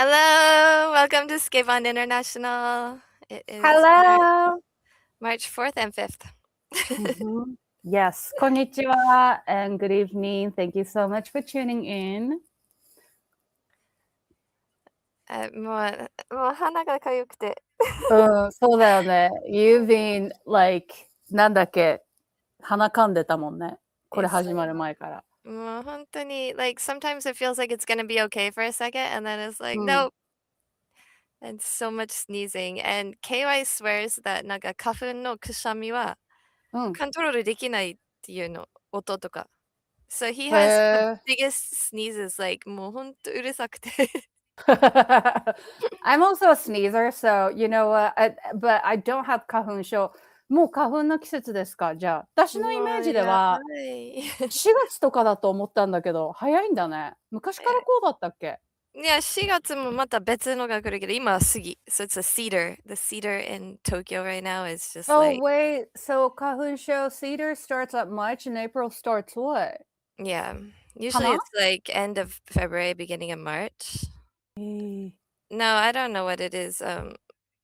Hello, welcome to Skip on International. It is Hello. March 4th and 5th. Mhm. Yes, こんにちは and good evening. Thank you so much for tuning in. もう鼻が痒くて。そうだよね。You've been like なんだっけ鼻噛んでたもんね。これ始まる前から。もう本当に like sometimes it feels like it's gonna be okay for a second and then it's like うん。nope and so much sneezing and KY swears that なんか花粉のくしゃみはうん。コントロールできないっていうの、音とか。So he へ has the え。biggest sneezes like もう本当うるさくて。I'm also a sneezer, so you know what? But I don't have 花粉症。もう花粉の季節ですか？じゃあ。私のイメージでやばはい。4月とかだと思ったんだけど、早いんだね。昔からこうだったっけ？いや、4月もまた別のが来るけど、今は杉。So it's a cedar. The cedar in Tokyo right now is just Oh, like, wait. So 花粉症 cedar starts at March and April starts what? yeah. Usually 花？ it's like end of February, beginning of March. No, I don't know what it is.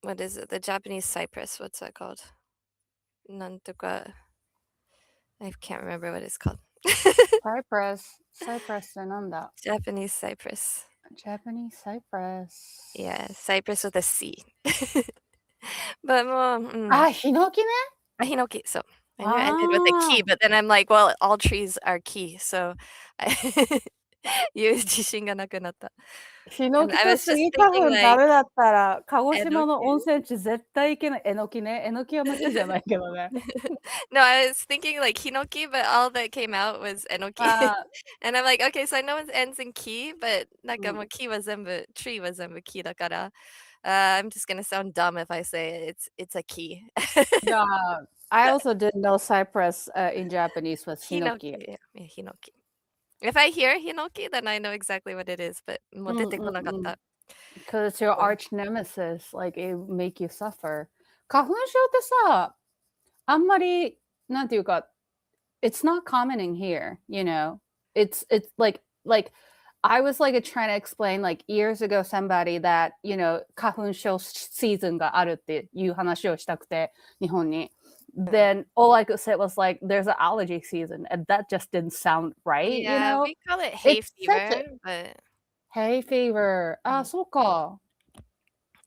What is it? The Japanese cypress. What's that called? なんとか I can't remember what it's called. Cypress ってなんだ？ Japanese cypress. Japanese cypress. Yeah, cypress with a C. But もう、あ、ヒノキね。Hinoki, so I knew it ended with a あ key, あ。but then I'm like, well, all trees are key, so I 言う自信がなくなった。ヒノ And キ I と was ス just ギ花 thinking 粉ダ like, メだったら、鹿児島の enoki? 温泉地絶対行けない。えのきね。えのきは木じゃないけどね。No, I was thinking like hinoki, but all that came out was enoki. ああ、And I'm like, okay, so I know it ends in ki, but なんかもううん。木は全部 tree は全部木だから、I'm just gonna sound dumb if I say it's a key. Yeah, I also didn't know cypress in Japanese was hinoki. Hinoki, yeah, hinoki. If I hear hinoki, then I know exactly what it is, but もう出てこなかっうん。た。Because it's your arch nemesis, like it make you suffer. 花粉症ってさ、あんまり、なんていうか、it's not common in here, you know? It's like I was like trying to explain like years ago somebody that, you know, 花粉症シーズンがあるっていう話をしたくて、日本に。Then all I could say was like, there's an allergy season, and that just didn't sound right, you Yeah, know? we call it hay It's such a fever, but hay fever. あ、そうか。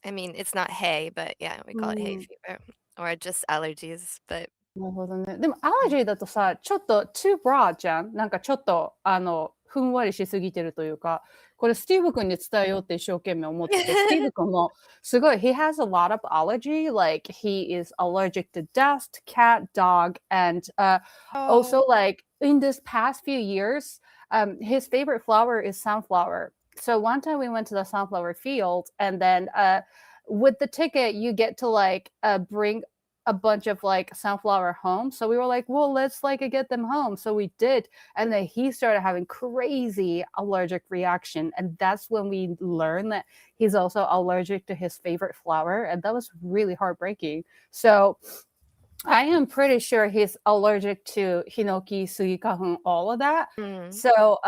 I mean, it's not hay, but yeah, we う call it hay ん。fever or just allergies, but なるほどね。でもアレルギーだとさ、ちょっと too broad じゃん。なんかちょっとふんわりしすぎてるというか、これスティーブ君に伝えようって一生懸命思ってて、スティーブ君もすごい、he has a lot of allergy, like he is allergic to dust, cat, dog, and Oh. also like in this past few years, his favorite flower is sunflower. So one time we went to the sunflower field and then with the ticket you get to like bring a bunch of like sunflower home. So we were like, well, let's like get them home. So we did. And then he started having crazy allergic reaction. And that's when we learned that he's also allergic to his favorite flower. And that was really heartbreaking. So I am pretty sure he's allergic to hinoki, sugikahun, all of that. So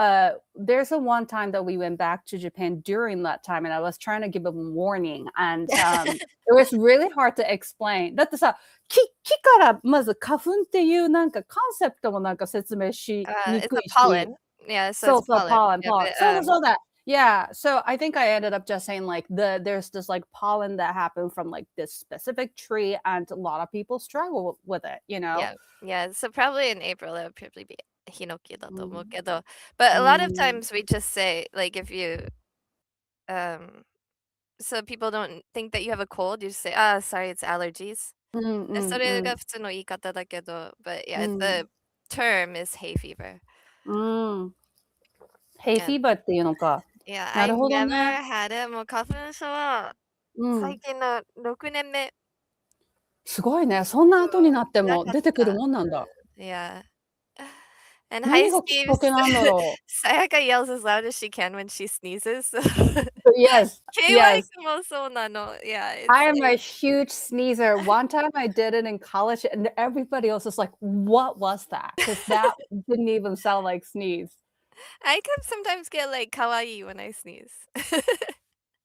there's a one time that we went back to Japan during that time, and I was trying to give him a warning, and it was really hard to explain. だってさ、木からまず花粉っていうなんかコンセプトもなんか説明しに It's く a いし、pollen. Yeah, so it's そうそう、pollen. pollen, Yeah, pollen. but そうだそうだ。Yeah, so I think I ended up just saying like there's this like pollen that happened from like this specific tree, and a lot of people struggle with it, you know. yeah. So probably in April it would probably be hinoki だと思う Mm. けど but a lot of Mm. times we just say like if you so people don't think that you have a cold, you just say, ah, sorry, it's allergies. それが普通の言い方だけど but yeah, the term is hay fever. うん。ヘイフ And ィーバーっていうのか。yeah, な I るほど never ね。had it. もう花粉症はうん。最近の6年目。すごいね。そんな後になってなかっも出てくるた。もんなんだ。Yeah. And high 何がきっ Steve, かけなんだろう。Sayaka yells as loud as she can when she sneezes. Yes, KY yes. もそうなの。Yeah, it's I am a like huge sneezer. One time I did it in college and everybody else was like, what was that? Because that didn't even sound like sneeze. I can sometimes get like kawaii when I sneeze.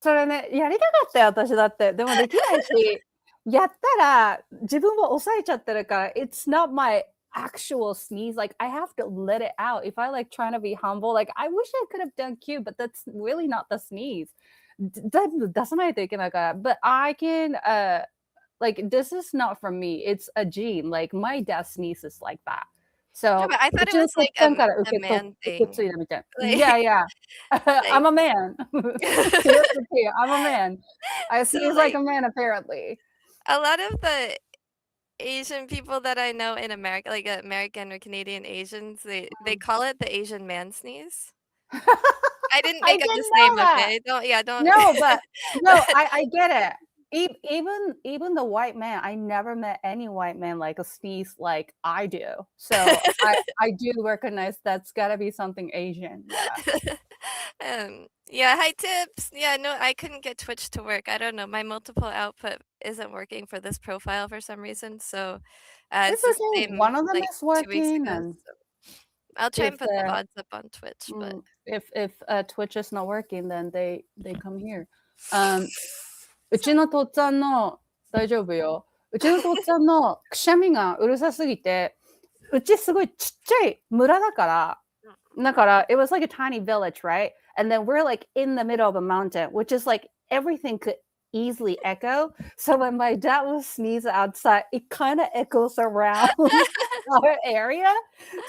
それね、やりたかったよ、私だって。でもできないし、やったら自分を抑えちゃってるから、it's not my actual sneeze. Like I have to let it out. If I like trying to be humble, like I wish I could have done cute, but that's really not the sneeze. 全部出さないといけないから。But I can, like this is not from me. It's a gene. Like my dad sneezes like that. Yeah, So, but I う thought it ちの was とっ like つぁんからa man 受け継 thing. いだみたい。Like Yeah, yeah. like I'm a man. Here's the tea. I'm a man. I so sneeze like like a man, apparently. a lot of the Asian people that I know in America, like American or Canadian Asians, they call it the Asian man sneeze. I didn't I make up didn't this name, know that. okay? Don't yeah, don't No, but no, but I get it. Even the white man, I never met any white man like a sneeze like I do. So I do recognize that's gotta be something Asian. Yeah. Yeah, hi tips. Yeah, no, I couldn't get Twitch to work. I don't know. My multiple output isn't working for this profile for some reason. So it's It's the okay. same One of them like is 2 weeks working, ago. and So I'll try if and put the VODs up on Twitch, but Twitch is not working, then they come here. うちのとっつぁんの大丈夫よ。うちのとっつぁんのくしゃみがうるさすぎて、うちすごいちっちゃい村だから、だから、it was like a tiny village, right? And then we're like in the middle of a mountain, which is like everything could easily echo. So when my dad was sneezing outside, it kind of echoes around our area.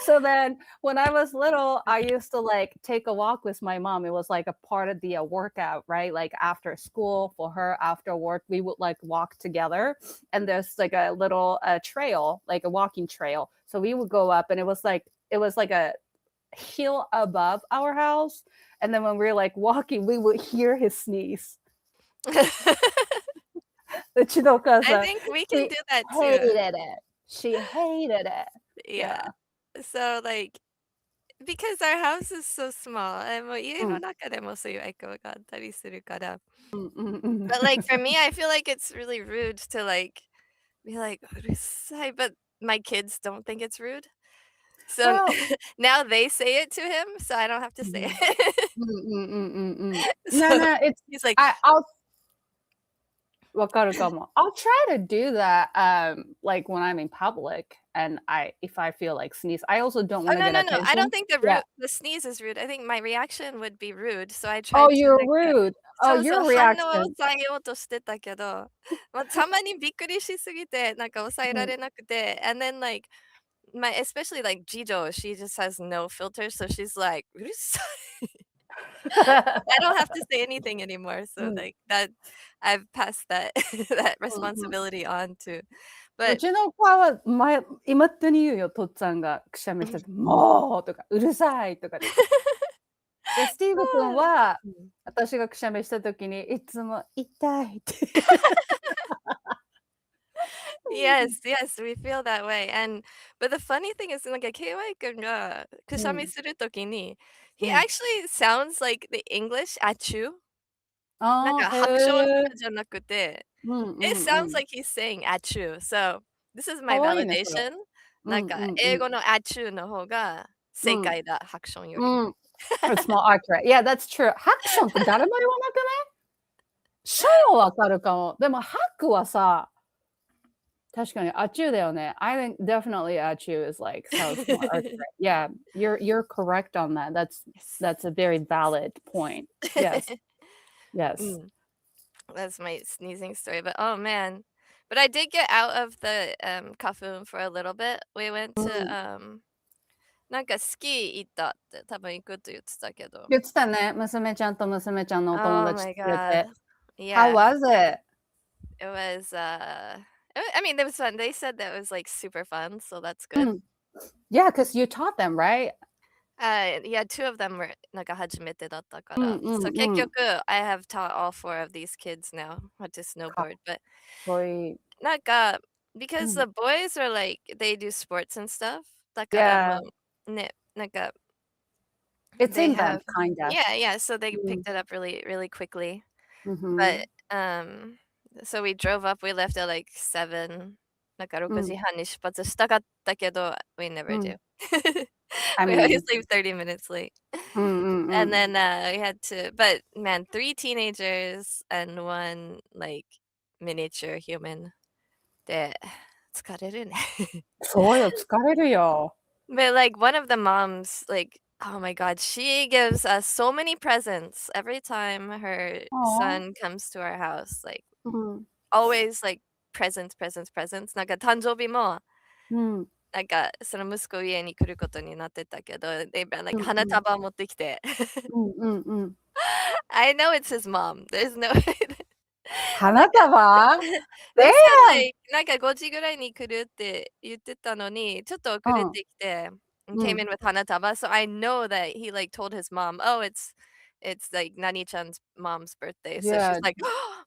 So then when I was little, I used to like take a walk with my mom. It was like a part of the workout, right? Like after school for her, after work, we would like walk together. And there's like a little trail, like a walking trail. So we would go up, and it was like a hill above our house. And then when we were like walking, we would hear his sneeze. うちのお母 I さん、think we can she do that too. hated it. She hated it. Yeah. Yeah. So like because our house is so small, もう家のうん。中でもそういうエコーがあったりするから。うんうんうん。But like for me, I feel like it's really rude to like be like, "うるさい," but my kids don't think it's rude. So Well, now they say it to him, so I don't have to say うん。it. うんうんうんうんうん。No, So no, it's he's like, I'll わかるかも。I'll try to do that, like when I'm in public and if I feel like sneeze. I also don't "Oh, want to no, get no, no, I don't attention. think Yeah. the sneeze is rude. I think my reaction would be rude." So I Oh, tried to you're なんかrude. Oh, そうそう、your 反応を reaction. 抑えようとしてたけど、ま、たまにびっくりしすぎて、なんか抑えうん。られなくて、and then like especially like Jijo, she just has no filter, so she's like, "うるさい." I don't have to say anything anymore, う so ん。like that I've passed that that うんうん。responsibility on to う but ちの子は、今ってに言うよ、とっつぁんがくしゃみしてて、「もう」とか「うるさい」とかって。で、スティーブ君は、うん。私がくしゃみした時にいつも「痛い」って。Yes, yes, we feel that way, and but the funny thing is なんか KY 君がくしゃみうん、する時に、he うん。actually sounds like the English "achoo." なんああ、へかハクションとえ。かじゃなくて、うんう it んう sounds ん。like he's saying "achoo." So, this is my 可愛いね、それ。validation. うんなんかうんうん。英語の"achoo" の方がうん。正解だ、ハクションより。うん。It's more accurate. Yeah, that's true. ハクションって誰も言わなくない？ショーはわかるかも。でもハクはさ、確かにあちゅうだよね。I think definitely あちゅう is like sounds more accurate. Yeah, you're correct on that. Yes. That's a very valid point. Yes, yes. うん。That's my sneezing story, but oh man. But I did get out of the, caffeine for a little bit. We went う to, ん。なんかスキー行ったって多分行くって言ってたけど。言ってたね。娘ちゃんと娘ちゃんのお友 Oh 達 my 連れて。god. How Yeah. was it? It was, I mean, it was fun. They said that it was, like, super fun, so that's う good. ん。Yeah, 'cause you taught them, right? Yeah, 2 of them were なんか初めてだったかうんら。So うんうん。結局、I have taught all 4 of these kids now how to かっ snowboard, but こいい。なんか、う because ん。the boys are like they do sports and stuff だからも Yeah, う、ね、なんか it's they in them, have kinda. yeah, yeah, so they うん。picked it up really, really quickly. う But, ん。so we drove up, we left at like 7なんか6うん。時半に出発したかったけど、we う never ん。do. I We always mean leave 30 minutes late. And then we had to, but man, 3 teenagers and one like miniature human. で、疲れるね。そうよ、疲れるよ。But like one of the moms, like, oh my God, she gives us so many presents every time herああ。son comes to our house. Like うん。always like presents, presents, presents. なんか誕生日もうん。なんかその息子家に来ることになってたけど、they brought なんかうんうん。花束持ってきて。うんうんうん。I know it's his mom. There's no way that なんか 花束？they said ええ！like なんか5時ぐらいに来るって言ってたのに、ちょっと遅れうん。てきて、and う came ん。in with 花束. So I know that he like told his mom, "Oh, it's like Nani-chan's mom's birthday." So she's Yeah. like,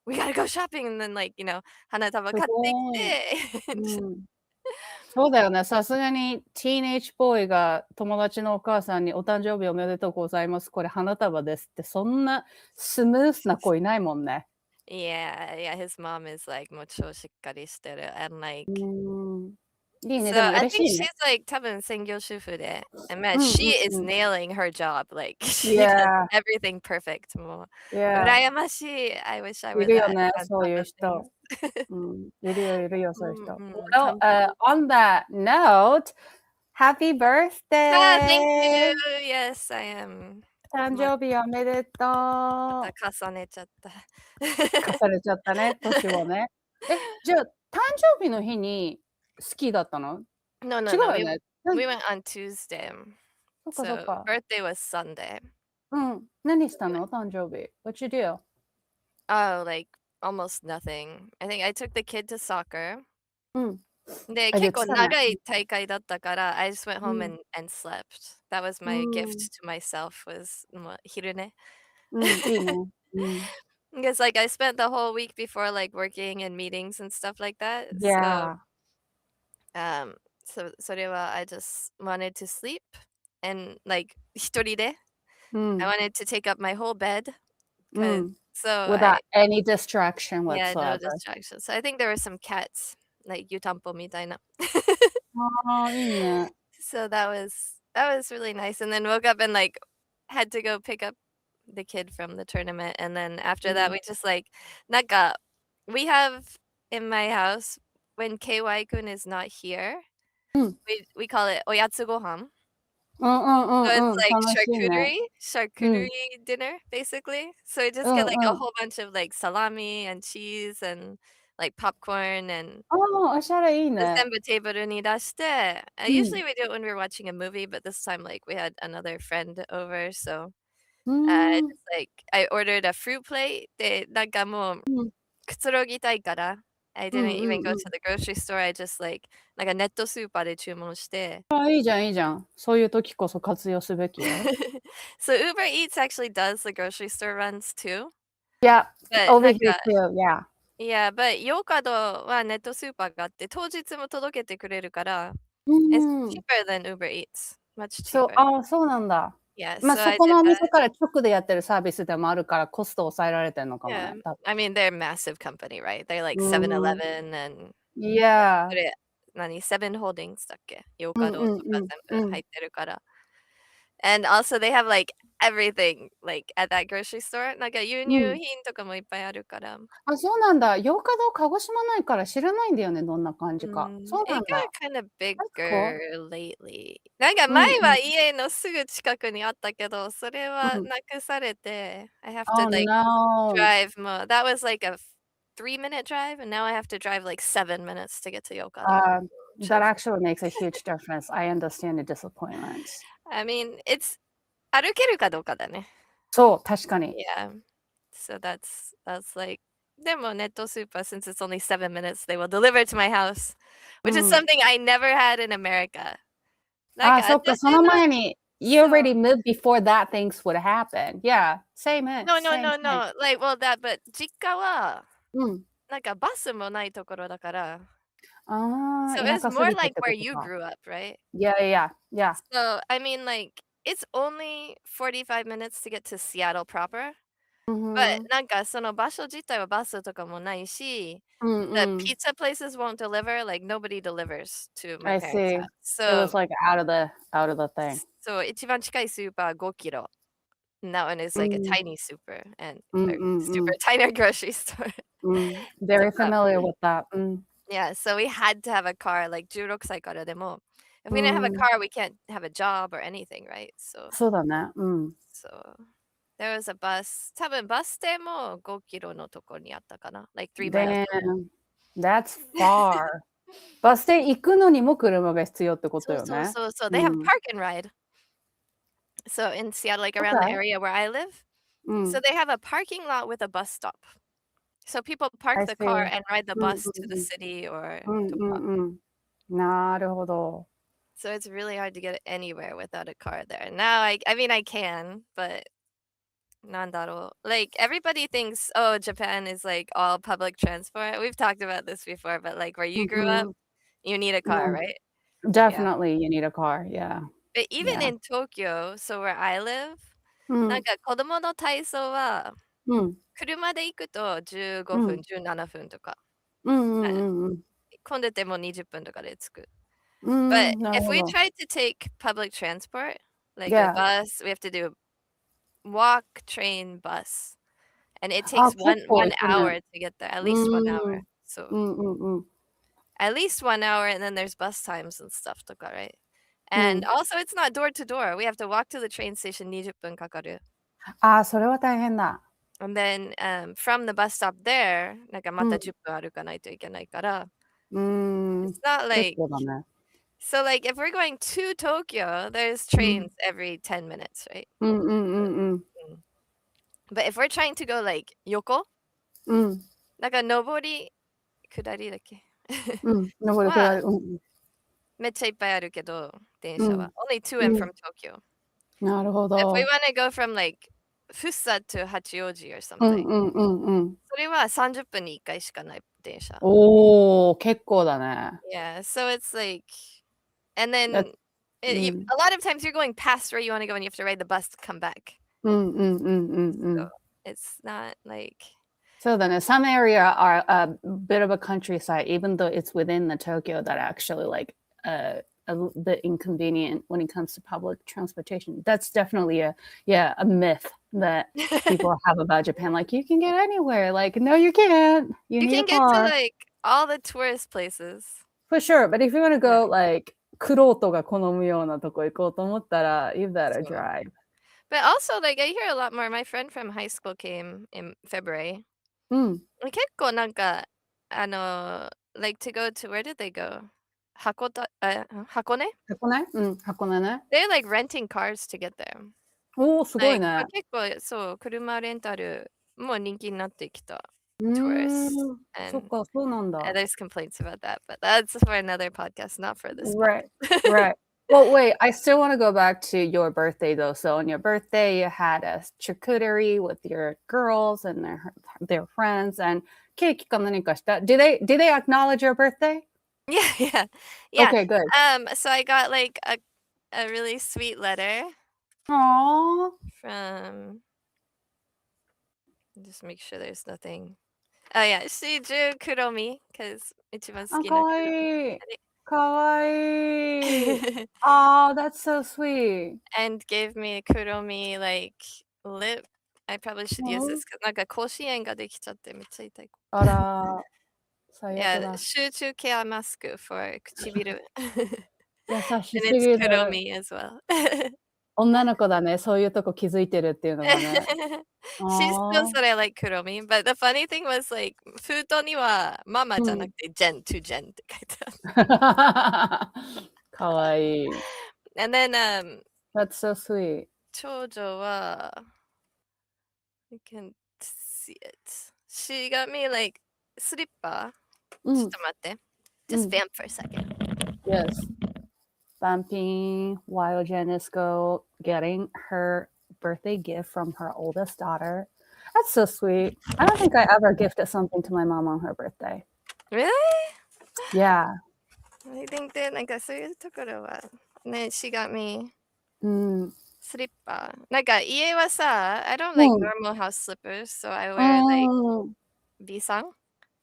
"We gotta go shopping." And then like, 花束す買ってきごい。て。うん。そうだよね、さすがにティーンエイジボーイが友達のお母さんに「お誕生日おめでとうございます。これ花束です」って、そんなスムースな子いないもんね。Yeah, yeah, his mom is like もう超しっかりしてる and う like ーん。いいね、so でも I 嬉し think い she's ね。like 多分専業主婦で and man, うんう she ん is うん。nailing her job. Like she does Yeah, everything perfect. もう yeah. 羨ましい. I wish I い were るよ that ね、on そう top いう of things. 人。うん、いるよいるよ、そういう人。うんうん、Well, 誕生日 on that note, happy ああ、thank you. birthday! Yes, I am. 誕ま生日おめでとまたう。重ねちゃった。重ねちゃったね、年をね。え、じゃあ、誕生日の日にスキーだったの？No, no, 違う no. よね。We went on Tuesday. そっかそっ So か。birthday was Sunday. うん。何したの？誕生日。What you do? Oh, like almost nothing. I think I took the kid to soccer. うん。で、あ、言結構ってたね。長い大会だったから、I just went う home ん。and slept. That was う my ん。gift to myself was もう昼寝。うん、いいね。うん。Because like I spent the whole week before like working and meetings and stuff like that. So Yeah. so れは I just wanted to sleep and like 一人で う I ん。wanted to take up my whole bed う 'cause ん。so Without I any distraction yeah, no whatsoever. distractions. So I think there were some cats, like 湯たんぽみたいな。ああ、いいね。So that was really nice, and then woke up and, like, had to go pick up the kid from the tournament, and then after う that, ん。we just, like なんか we have in my house, when KY 君 is not here, うん。we call it おやつご飯. うんうんう So it's んうん、like 楽しいね。うん。charcuterie dinner, basically. So we う just get, like, ん a うん。whole bunch of, like, salami and cheese and, like, popcorn and ああ、おしゃれいいね。全部テーブルに出して、うん。usually we do it when we're watching a movie, but this time, like, we had another friend over, so, うー just, ん。like, I ordered a fruit plate で、なんかもううん。くつろぎたいから、I うん didn't う even ん go う to ん。the grocery store, I just, like なんかネットスーパーで注文して。ああ、いいじゃんいいじゃん。そういう時こそ活用すべきよ。So Uber Eats actually does the grocery store runs too, Yeah, but over なん here か too, yeah. yeah, but ヨーカドーはネットスーパーがあって、当日も届けてくれるから、う it's ーん。cheaper than Uber Eats, much そう、cheaper. ああ、そうなんだ。Yeah, ま、so そ I こ did のお that. 店から直でやってるサービスでもあるから、コスト抑えられてんのかも Yeah, ね、多分。I mean, they're a massive company, right? They're like うーん。7-Eleven and そ Yeah. れ、Seven Holdings だっけ？ヨーうんカドーとかうんうん、うん。全部入ってるから。And also they have, like, everything, like, at that grocery store. なんか輸うん。入品とかもいっぱいあるから。あ、そうなんだ。ヨーカドー鹿児島ないから知らないんだよね、どんな感じか。そうな It んだ。got kind of That's cool. bigger lately. なんか前うんうん。は家のすぐ近くにあったけど、それはうん。なくされて、I have to, Oh, like, no. drive more. That was like a 3-minute drive, and now I have to drive like 7 minutes to get to Yokodo. That actually makes a huge difference. I understand the disappointment. I mean, it's 歩けるかどうかだね。そう、確かに。Yeah. So that's like でもネットスーパー since it's only 7 minutes, they will deliver to my house, う which is ん。something I never had in America. なんあ、かそっか、その私の前に、you そう。already moved before that things would happen. Yeah, same it, No, no, same no, thing. no. Like, well, that but 実家は、うん。なんかバスもないところだから。ああ、So 田 it's 舎す more ぎてっ like て where こと you か。grew up, right? Yeah, yeah, yeah. So, I mean, like, it's only 45 minutes to get to Seattle proper, う but んうん。なんかその場所自体はバスとかもないし、うん the うん。pizza places won't deliver, like, nobody delivers to my I parents' see. house. It was So like out of the thing. So 一番近いスーパー5キロ。And that one is like a tiny super and or super tiny grocery store. Very familiar with that. Yeah, so we had to have a car, like 16歳からでも if we didn't have a car, we can't have a job or anything, right? So そうだね。so there was a bus. 多分バス停も5キロのとこにあったかな。Like 3 miles. Damn, that's far. バス停行くのにも車が必要ってことよね。So they have park and ride. So in Seattle, like around the area where I live, so they have a parking lot with a bus stop. So people park I the see. car and ride the bus to the city or とか。なるほど。So it's really hard to get anywhere without a car there. Now I mean I can, but なんだろう like everybody thinks, oh, Japan is like all public transport. We've talked about this before, but like where you grew up, you need a car, right? Definitely you need a car, yeah. But even Yeah. in Tokyo, so where I live, なんか子供の体操は車で行くと15分、17分とか。混んでても20分とかで着く。But if we try to take public transport, like a bus, we have to do walk, train, bus. And it takes one hour to get there, at least 1 hour. So at least 1 hour, and then there's bus times and stuff とか, right? And also it's not door to door. We have to walk to the train station 20分かかる。それは大変だ。And then from the bus stop there, なんかまた10分歩かないといけないから。It's not like so like if we're going to Tokyo, there's trains every 10 minutes, right? But if we're trying to go like 横なんか上り下りだっけ上り下り。めっちゃいっぱいあるけど、電車は。Only to and from Tokyo. なるほど。If we wanna go from like Fussa to 八王子 or something. それは30分に1回しかない電車。結構だね。Yeah, so it's like, and then a lot of times you're going past where you want to go and you have to ride the bus to come back. So it's not like. そうだね。Some area are a bit of a countryside, even though it's within the Tokyo, that actually like a bit inconvenient when it comes to public transportation. That's definitely a myth that people have about Japan. Like you can get anywhere. Like no, you can't. You need can a car. Get to like all the tourist places. For sure, but if you want to go like クロートが好むようなとこ行こうと思ったら you better drive. But also like I hear a lot more. My friend from high school came in February. 結構なんかlike to go to where did they go? 箱根? 箱根ね。They're like renting cars to get there. すごいね。結構そう車レンタルも人気になってきた。Tourists. そっか、そうなんだ。There's complaints about that, but that's for another podcast, not for this Right, right. Well, wait, I still want to go back to your birthday though. So on your birthday, you had a charcuterie with your girls and their friends, and ケーキか何かした? Did they acknowledge your birthday? Yeah. Okay, good. So I got like a really sweet letter. Aww. From. Just make sure there's nothing. Oh yeah, she drew Kuromi because 一番好きな Kuromi. かわいい。Oh, that's so sweet. And gave me a Kuromi like lip. I probably should use this because なんか甲子園ができちゃってめっちゃ痛い。あら、最悪だ。Yeah, 集中ケアマスク for 唇。優しす And ぎ it's る。Kuromi as well. 女の子だね、そういうとこ気づいてるっていうのがね。She still said I like Kuromi, but the funny thing was like 封筒にはママじゃなくて Jen to Jen って書いてある。かわいい。And then That's so sweet. 長女は You can see it. She got me like slipper. ちょっと待って。Just vamp for a second. Yes. Vamping while Jen is getting her birthday gift from her oldest daughter. That's so sweet. I don't think I ever gifted something to my mom on her birthday. Really? Yeah. I think that なんかそういうところはね、she got me slipper. なんか家はさ、I don't like normal house slippers, so I wear like B さん。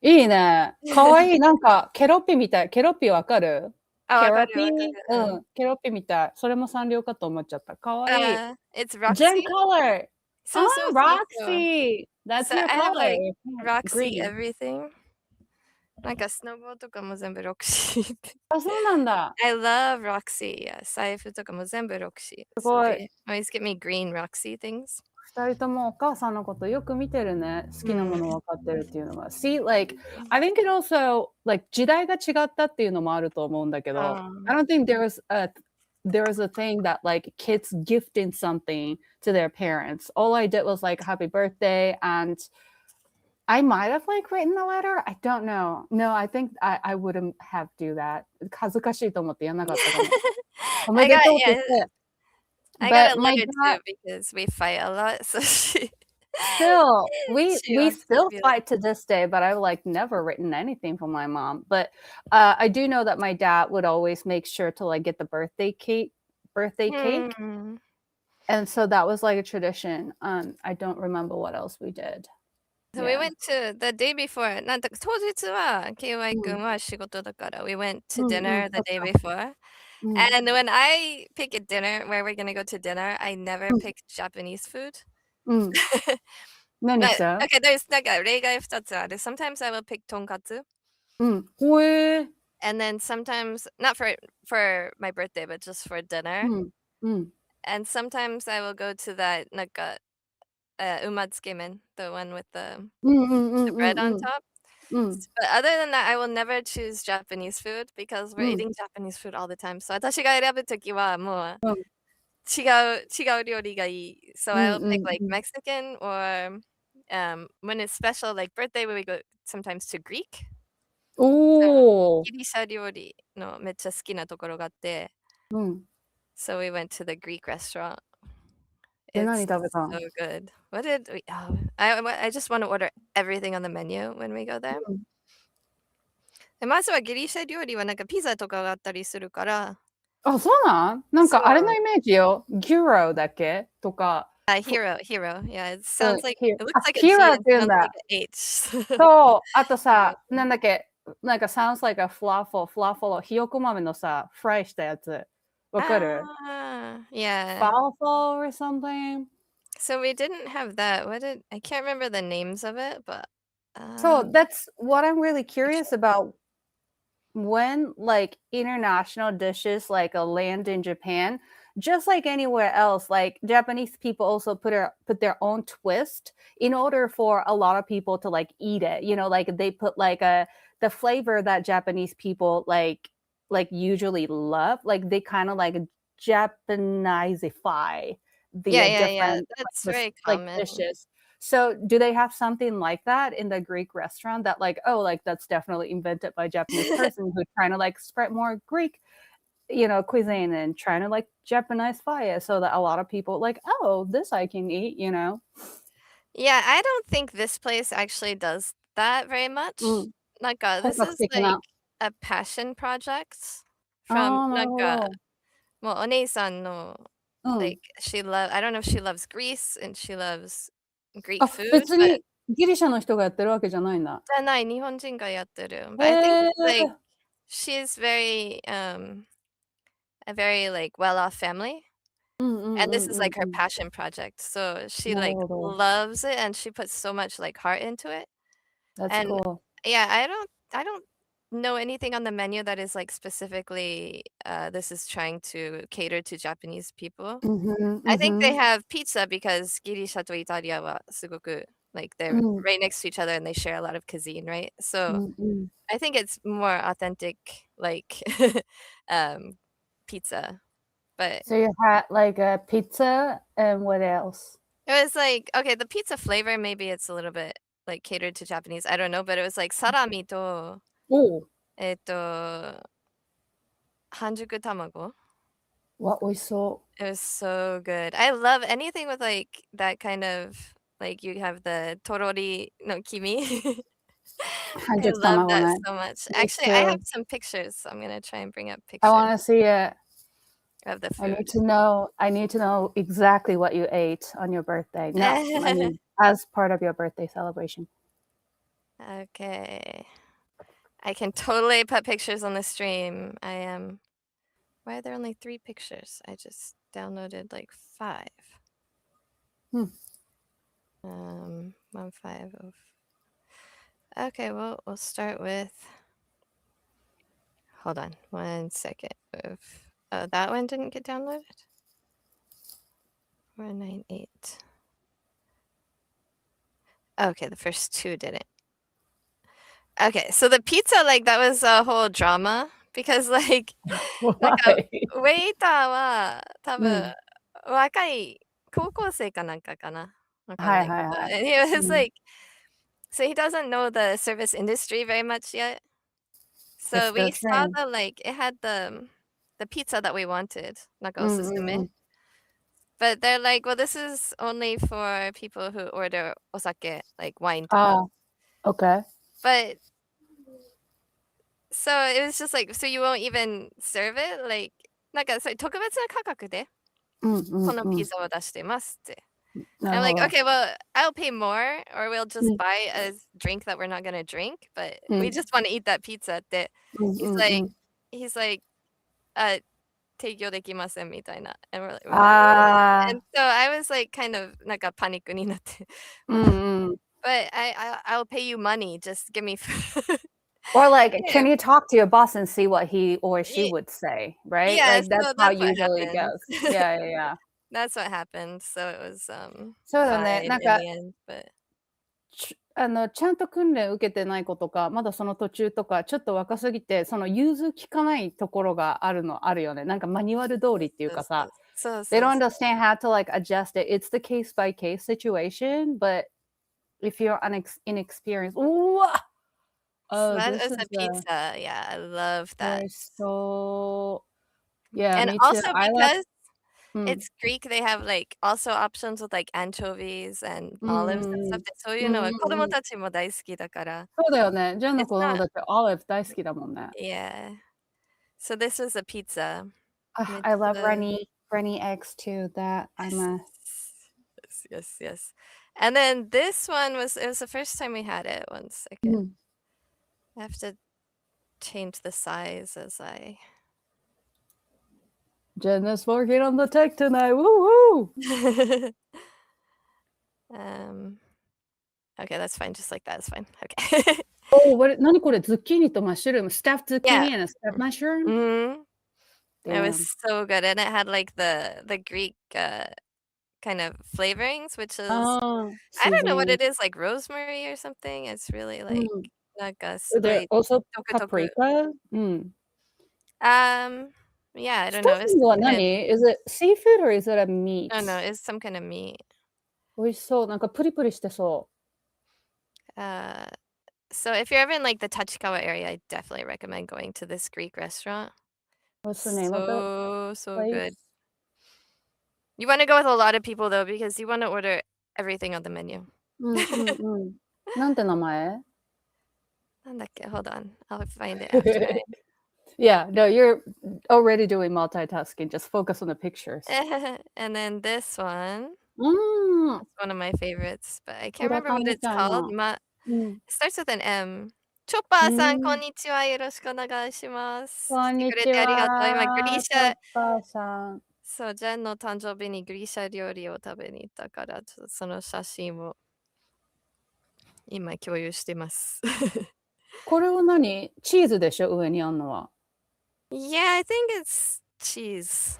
いいね。かわいい。なんかケロッピみたい。ケロッピわかる？あ、わかるケロピわかる。ケロピみたい。それもサンリオかと思っちゃった。かわいい。It's Jen Roxy? color! そうそうそうそう。Roxy! That's So your I have color. like Roxy Green. everything. なんかスノボとかも全部 Roxy って。あ、そうなんだ。I love Roxy. Yeah, 財布とかも全部 Roxy. す So ごい。they always get me green Roxy things. 二人ともお母さんのことよく見てるね。好きなもの分かってるっていうのは。See, like, I think it also, like, 時代が違ったっていうのもあると思うんだけど、I don't think there was a thing that like kids gifting something to their parents. All I did was like happy birthday and I might have like written a letter. I don't know. No, I think I wouldn't have do that. 恥ずかしいと思ってやんなかったかも。おめ I で got とうって言 yeah, って。I got But a my letter dad too because we fight a lot. So still, we she wants to still be like, fight to this day, but I've like never written anything for my mom. But I do know that my dad would always make sure to like get the birthday cake. And so that was like a tradition. I don't remember what else we did. So we Yeah. went to the day before. なんだか当日は KY 君は仕事だから we went to dinner the day before. And when I pick a dinner where we're gonna go to dinner, I never pick Japanese food. 何した Okay, there's なんか例外2つある。Sometimes I will pick とんかつ。ほえ And then sometimes not for my birthday, but just for dinner. And sometimes I will go to that なんかumatsukemen, the one with the bread on top. But other than that, I will never choose Japanese food because we're eating Japanese food all the time. So 私が選ぶときはもう違う料理がいい。So I will pick like Mexican or when it's special, like birthday, we go sometimes to Greek. おーギリシャ料理のめっちゃ好きなところがあって、So we went to the Greek restaurant. で、 It's 何食べた so good. What did we I just want to order everything on the menu when we go there. で、まずはギリシャ料理はなんかピザとかがあったりするから、あ、そうなんなんそう。かあれのイメージよ。ギュロだっけとか。Hero. Yeah, it sounds like, Hero it looks like a ヒ G ーロー and って言うん sounds だ。 like an H. そう、あとさ、なんだっけ、なんか sounds like a falafel、ひよこ豆のさ、フライしたやつ。わかる Yeah. ?falafel or something? So we didn't have that. I can't remember the names of it, but So that's what I'm really curious about. When like international dishes like land in Japan, just like anywhere else, like Japanese people also put their own twist in order for a lot of people to like eat it. You know, like they put like the flavor that Japanese people like usually love, like they kind of like Japanisify the yeah. different That's like, very like common. dishes. So do they have something like that in the Greek restaurant that like, oh, like that's definitely invented by a Japanese person who's trying to like spread more Greek, cuisine and trying to like Japanify it so that a lot of people like, oh, this I can eat, Yeah, I don't think this place actually does that very much. なんか 本 this 格 is 的 like な。a passion project あ from あ、ななんかるほど。もうお姉さんのlike I don't know if she loves Greece and she loves Greek あ、food, 別 but にギリシャの人がやってるわけじゃないんだ。じゃない、日本人がやってる。But I think へ like え。she's a very like well-off family. And this is like her passion project. So she なる like ほど。loves it and she puts so much like heart into it. That's And cool. yeah, I don't know anything on the menu that is like specifically this is trying to cater to Japanese people. I think they have pizza because Girisha to Italia wa sugoku like they're right next to each other and they share a lot of cuisine, right? So I think it's more authentic like pizza. But So you had like a pizza and what else? it was like, okay, the pizza flavor, maybe it's a little bit like catered to Japanese. I don't know, but it was like sarami to お半熟卵. わ、美味しそ It was so good. I love anything with like that kind of like you have the torori no kimi. う。I 半熟 love 卵 that ね。so much. Me Actually, I have too. some pictures, so I'm gonna try and bring up I pictures want to see it. of the I need food. to know. I need to know exactly what you ate on your birthday. No, I mean as part of your birthday celebration. Okay. I can totally put pictures on the stream. Why are there only 3 pictures? I just downloaded like 5. 150. Okay, well, we'll start with. Hold on 1 second. Oh, that one didn't get downloaded? 498. Okay, the first 2 didn't. Okay, so the pizza, like, that was a whole drama because, like, なんか、Why? ウェイターは多分、うん。若い高校生かなんかかな？わかんはいないけど。はいはい。And he was うん。like so he doesn't know the service industry very much yet. It's So we the saw same. it had the pizza that we wanted, なんかうおすすめ。んうんうん。But they're like, "Well, this is only for people who order osake, like wine とか." ああ、OK。But so it was just like, "So you won't even serve it?" Like なんかそれ特別な価格でうんうんこのうん。ピザを出してますって。な I'm るほ like, ど。"Okay, well, I'll pay more or we'll う just ん。buy a drink that we're not gonna drink, but う we ん。just wanna eat that pizza" って、うんう he's んう like ん。he's like, 提供できませんみたいな。And we're like, "What?" あ And あ。so I was like kind of なんかパニックになって。うんうん。But I'll pay you money, just give me food. Or like, Yeah. can you talk to your boss and see what he or she Ye would say, right? Yeah, Like that's so how that's what usually it happened. goes. Yeah, yeah, yeah. That's what happened. So it was, そうだね。fine なん in か、the end, but ちゃんと訓練受けてない子とか、まだその途中とか、ちょっと若すぎて、その融通きかないところがあるよね。なんかマニュアル通りっていうかさ、そう they そう don't そう。understand how to like adjust it. It's the case by case situation, but if you're inexperienced, ooh, So oh, that this is is a pizza. Yeah, I love that. so yeah, And me too. also I love because うん。it's Greek, they have, like, also options with, like, anchovies and うん olives う and んう stuff ん。で、そういううんのは子うんうん。供たちも大好きだから。そうだよね。ジェンの It's 子供 not たちオリーブ大好きだもんね。Yeah. So this was a pizza. めっ I ち love ゃ Rennie eggs too. That I'm Yes. a Yes, yes, yes. And then this one it was the first time we had it. 1 う second. ん。I have to change the size as I Jen is working on the tech tonight. Woo woo. Um, okay, that's fine. Just like that is fine. Okay. Oh,何これズッキーニとマッシュルーム。Stuffed Yeah. zucchini and a stuffed mushroom? Mhm. It was Damn. so good, and it had, like, the Greek, kind of flavorings, which is I don't know what Seasoning. it is, like rosemary or something. It's really, う like, ん。なんかす Is ご there い also 独特。paprika? うん。Yeah, I don't know. It's Stuffing は some kind of 何 Is it seafood or is it a I don't know, meat? it's some kind of meat. 美味しそう。なんかプリプリしてそ Uh, so if you're ever in, like, the Tachikawa area, I definitely recommend going to this Greek restaurant. う。What's the name of the So, so good. place? You wanna go with a lot of people, though, because you wanna order everything on the menu. うんうんうん。なんて名前 なんだっけ? Hold on. I'll find it after I Yeah, no, you're already doing multitasking. Just focus on the pictures. And then this one, うーん。it's one of my favorites, but I グ can't ラ remember タン what み it's たい called. な。うん。It starts with an M. チョッうパーさん、こんーん。にちは。よろしくお願いします。こんにち来てくれてありがとう。今グリは、チョッシャパーさん。そう、ジャンの誕生日にグリシャ料理を食べに行ったから、ちょっとその写真を今共有してます。これは何チーズでしょ上にあんのは。Yeah, I think it's cheese.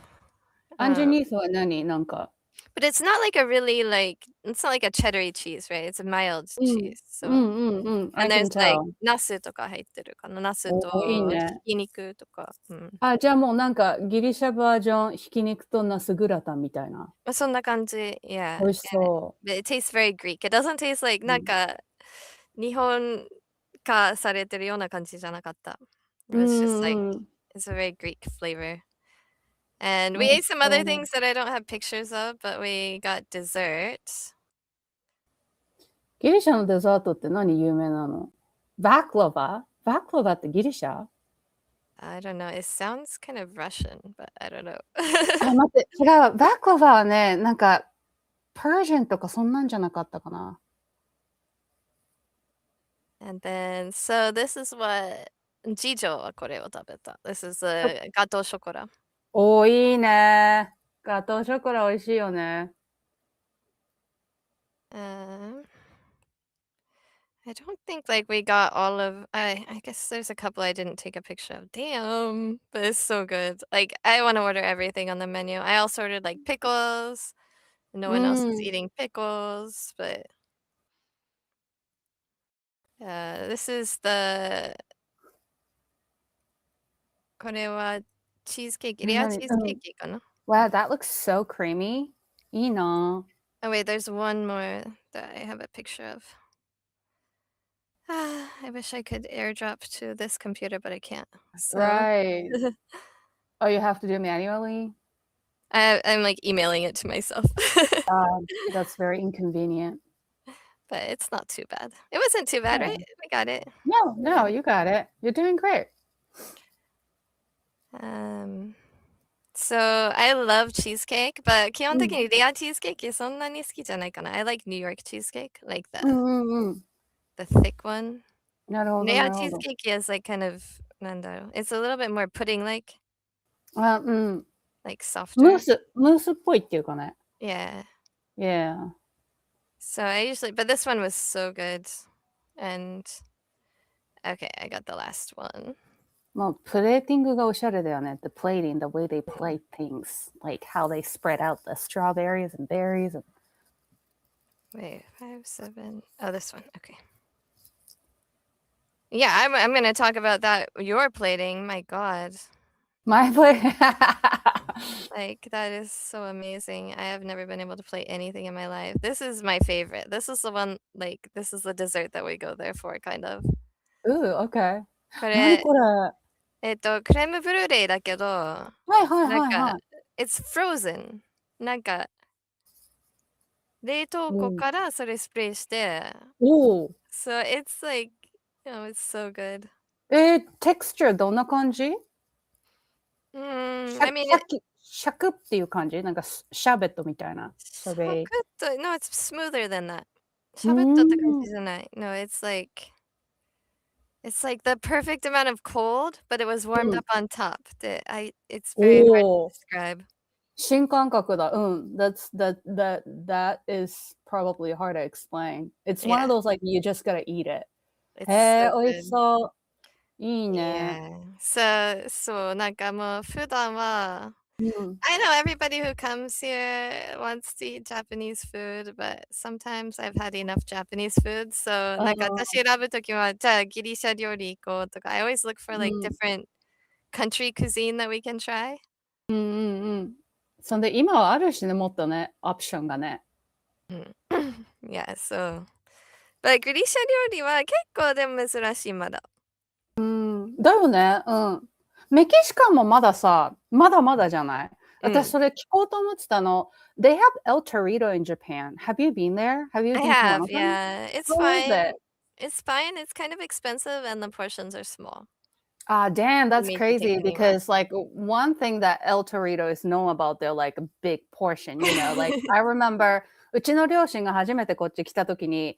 アンジェニースは何なんか。But it's not like a really, like it's not like a cheddary cheese, right? It's a mild うん。cheese, う so んうんうん。I and can there's, like, tell. ナスとか入ってるかな。ナスおお、いいとね。ひき肉とか、うん。あ、じゃあもうなんかギリシャバージョン、ひき肉とナスグラタンみたいな。ま、そんな感じ、yeah, 美味しそ but it tastes very Greek. It doesn't taste like う。うん。なんか日本化されてるような感じじゃなかった。It う was just like んうん。it's a very Greek flavor. And 美 we 味 ate し some そ other う。things that I don't have pictures of, but we got dessert. ギリシャのデザートって何有名なのバクラババクラバってギリシャ I don't know, it sounds kind of Russian, but I don't know. あ、待って、違う。バクラバはね、なんか、パージャンとかそんなんじゃなかったかな。And then, so this is what 次女はこれを食べた。This is a ガトーショコラ。おー、いいね。ガトーショコラ美味しいよね。I don't think like we got all of I guess there's a couple I didn't take a picture of. Damn, but it's so good. Like I want to order everything on the menu. I also ordered like pickles. No one else is eating pickles, but this is the これはチーズケーキ、レアチーズケーキかな。Wow, that looks so creamy. いいな。Oh wait, there's one more that I have a picture of. I wish I could airdrop to this computer, but I can't. So Right. Oh, you have to do it manually? I'm like emailing it to myself. That's very inconvenient. But it's not too bad. It wasn't too bad, right? We got it. No, you got it. You're doing great. So I love cheesecake, but 基本的にレアチーズケーキそんなに好きじゃないかな。I like New York cheesecake, like the thick one. なるほど、レアなるほど。チーズケーキ is like kind of なんだろう。It's a little bit more pudding-like, うん。like ムー softer. スっぽいっていうかね。Yeah. Yeah. So I usually, but this one was so good. And okay, I got the last one. もうプレーティングがおしゃれだよね。The plating, the way they plate things, like how they spread out the strawberries and berries. And... Wait, 5, 7. Oh, this one. Okay. Yeah, I'm gonna talk about that. Your plating, my God. My plate. Like that is so amazing. I have never been able to plate anything in my life. This is my favorite. This is the one, like this is the dessert that we go there for, kind of. Ooh, okay. こ何れ、これクレームブルーレイだけど、はいはいなんはいはか、it's frozen. なんか、冷凍庫うんからそれスプレーして、おお。so it's like, it's so good. texture どんな感じ I mean, シャクっていう感じなんかシャーベットみたいな。サクッと、no, it's smoother than that. シャーベットって感じじゃない。No, it's like the perfect amount of cold, but it was warmed up on top. It's very hard to describe. 新感覚だ。That is probably hard to explain. It's one of those like you just gotta eat it. へえ、美味しそう。いいね。そう、なんかもう普段は、I know everybody who comes here wants to eat Japanese food, but sometimes I've had enough Japanese food. So なんか私選ぶときは、じゃあギリシャ料理行こうとか、I always look for like different country cuisine that we can try. そんで今はあるしね、もっとね、オプションがね。Yeah, so. But ギリシャ料理は結構でも珍しいまだ。だよね。メキシカンもまださ、まだまだじゃない。私それ聞こうと思ってたの。They have El Torito in Japan. Have you been there? Have you been to I one have, of them? yeah. It's How is fine. it? It's fine. It's kind of expensive and the portions are small. Damn, that's イメージ的 crazy には。 because like one thing that El Torito is known about, they're like a big portion, you know. Like I remember うちの両親が初めてこっち来た時に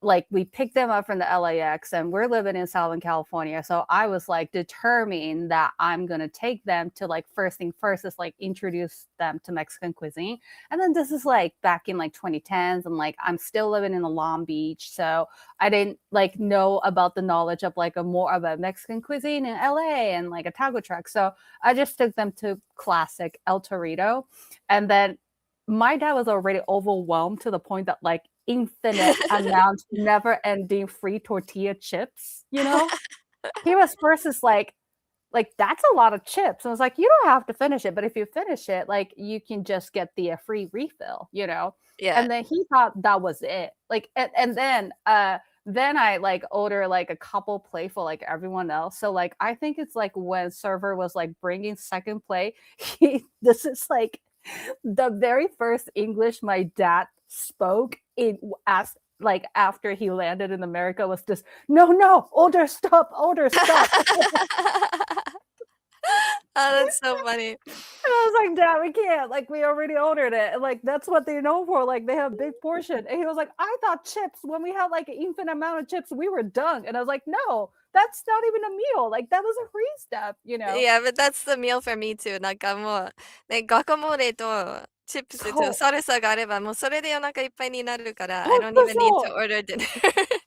like we picked them up from the LAX and we're living in Southern California. So I was like determined that I'm going to take them to like first thing first is like introduce them to Mexican cuisine. And then this is like back in like 2010s and like I'm still living in the Long Beach. So I didn't like know about the knowledge of like a more of a Mexican cuisine in LA and like a taco truck. So I just took them to classic El Torito. And then my dad was already overwhelmed to the point that like infinite amount, never ending free tortilla chips, you know? He was first is like that's a lot of chips. And I was like, you don't have to finish it, but if you finish it, like you can just get the free refill, you know? Yeah. And then he thought that was it. Like and then I like order like a couple plate for like everyone else. So like I think it's like when server was like bringing second plate, this is like the very first English my dad spoke in as like after he landed in America was just no order stop that's so funny. And I was like, Dad, we can't. Like, we already ordered it. And, like, that's what they're known for. Like, they have big portion. And he was like, I thought chips, when we had like an infinite amount of chips, we were done. And I was like, no, that's not even a meal. Like, that was a free step, you know? Yeah, but that's the meal for me too. なんかもう、ね、ガカモーレとチップスとそう。サルサがあれば、もうそれでお腹いっぱいになるから、I ほん don't と even need そ to う。order dinner.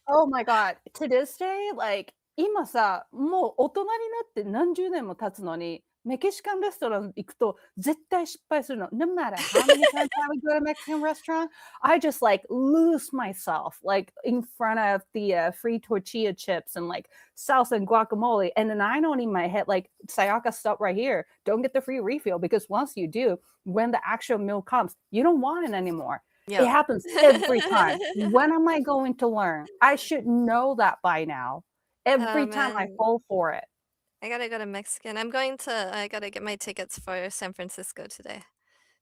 Oh my god. To this day, like 今さ、もう大人になって何十年も経つのに、メキシカンレストラン行くと絶対失敗するの。No matter how many times I would go to a Mexican restaurant, I just like lose myself like in front of the free tortilla chips and like salsa and guacamole. And then I know in my head, like, Sayaka, stop right here. Don't get the free refill because once you do, when the actual meal comes, you don't want it anymore. It Yep. happens every time. When am I going to learn? I should know that by now. Oh Every time I man, fall for it. I gotta go to Mexican. I gotta get my tickets for San Francisco today.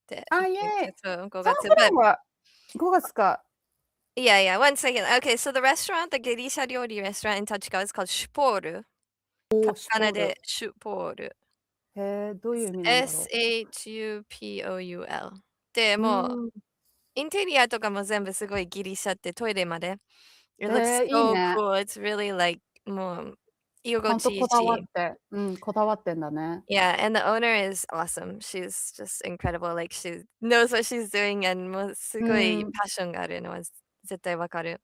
で、あ、イエーイ。そう、5サン月。フラ But ンは5月か。yeah, one second. Okay, so the restaurant, the ギリシャ料理 restaurant in Tachikawa is called シュポール。カおお、タカナシュポール。でシュポール。へえ、どういう意味なんだろ SHUPOUL。で、う。うもう、ーん。インテリアとかも全部すごいギリシャってトイレまで。It へ looks え、いい so ね。cool. It's really like もう居ちゃんと心地いいこだわっし。て、うん、こだわってんだね。Yeah, and the owner is awesome. She's just incredible. Like she knows what she's doing and もうすうごいん。パッションがあるのは絶対わかる。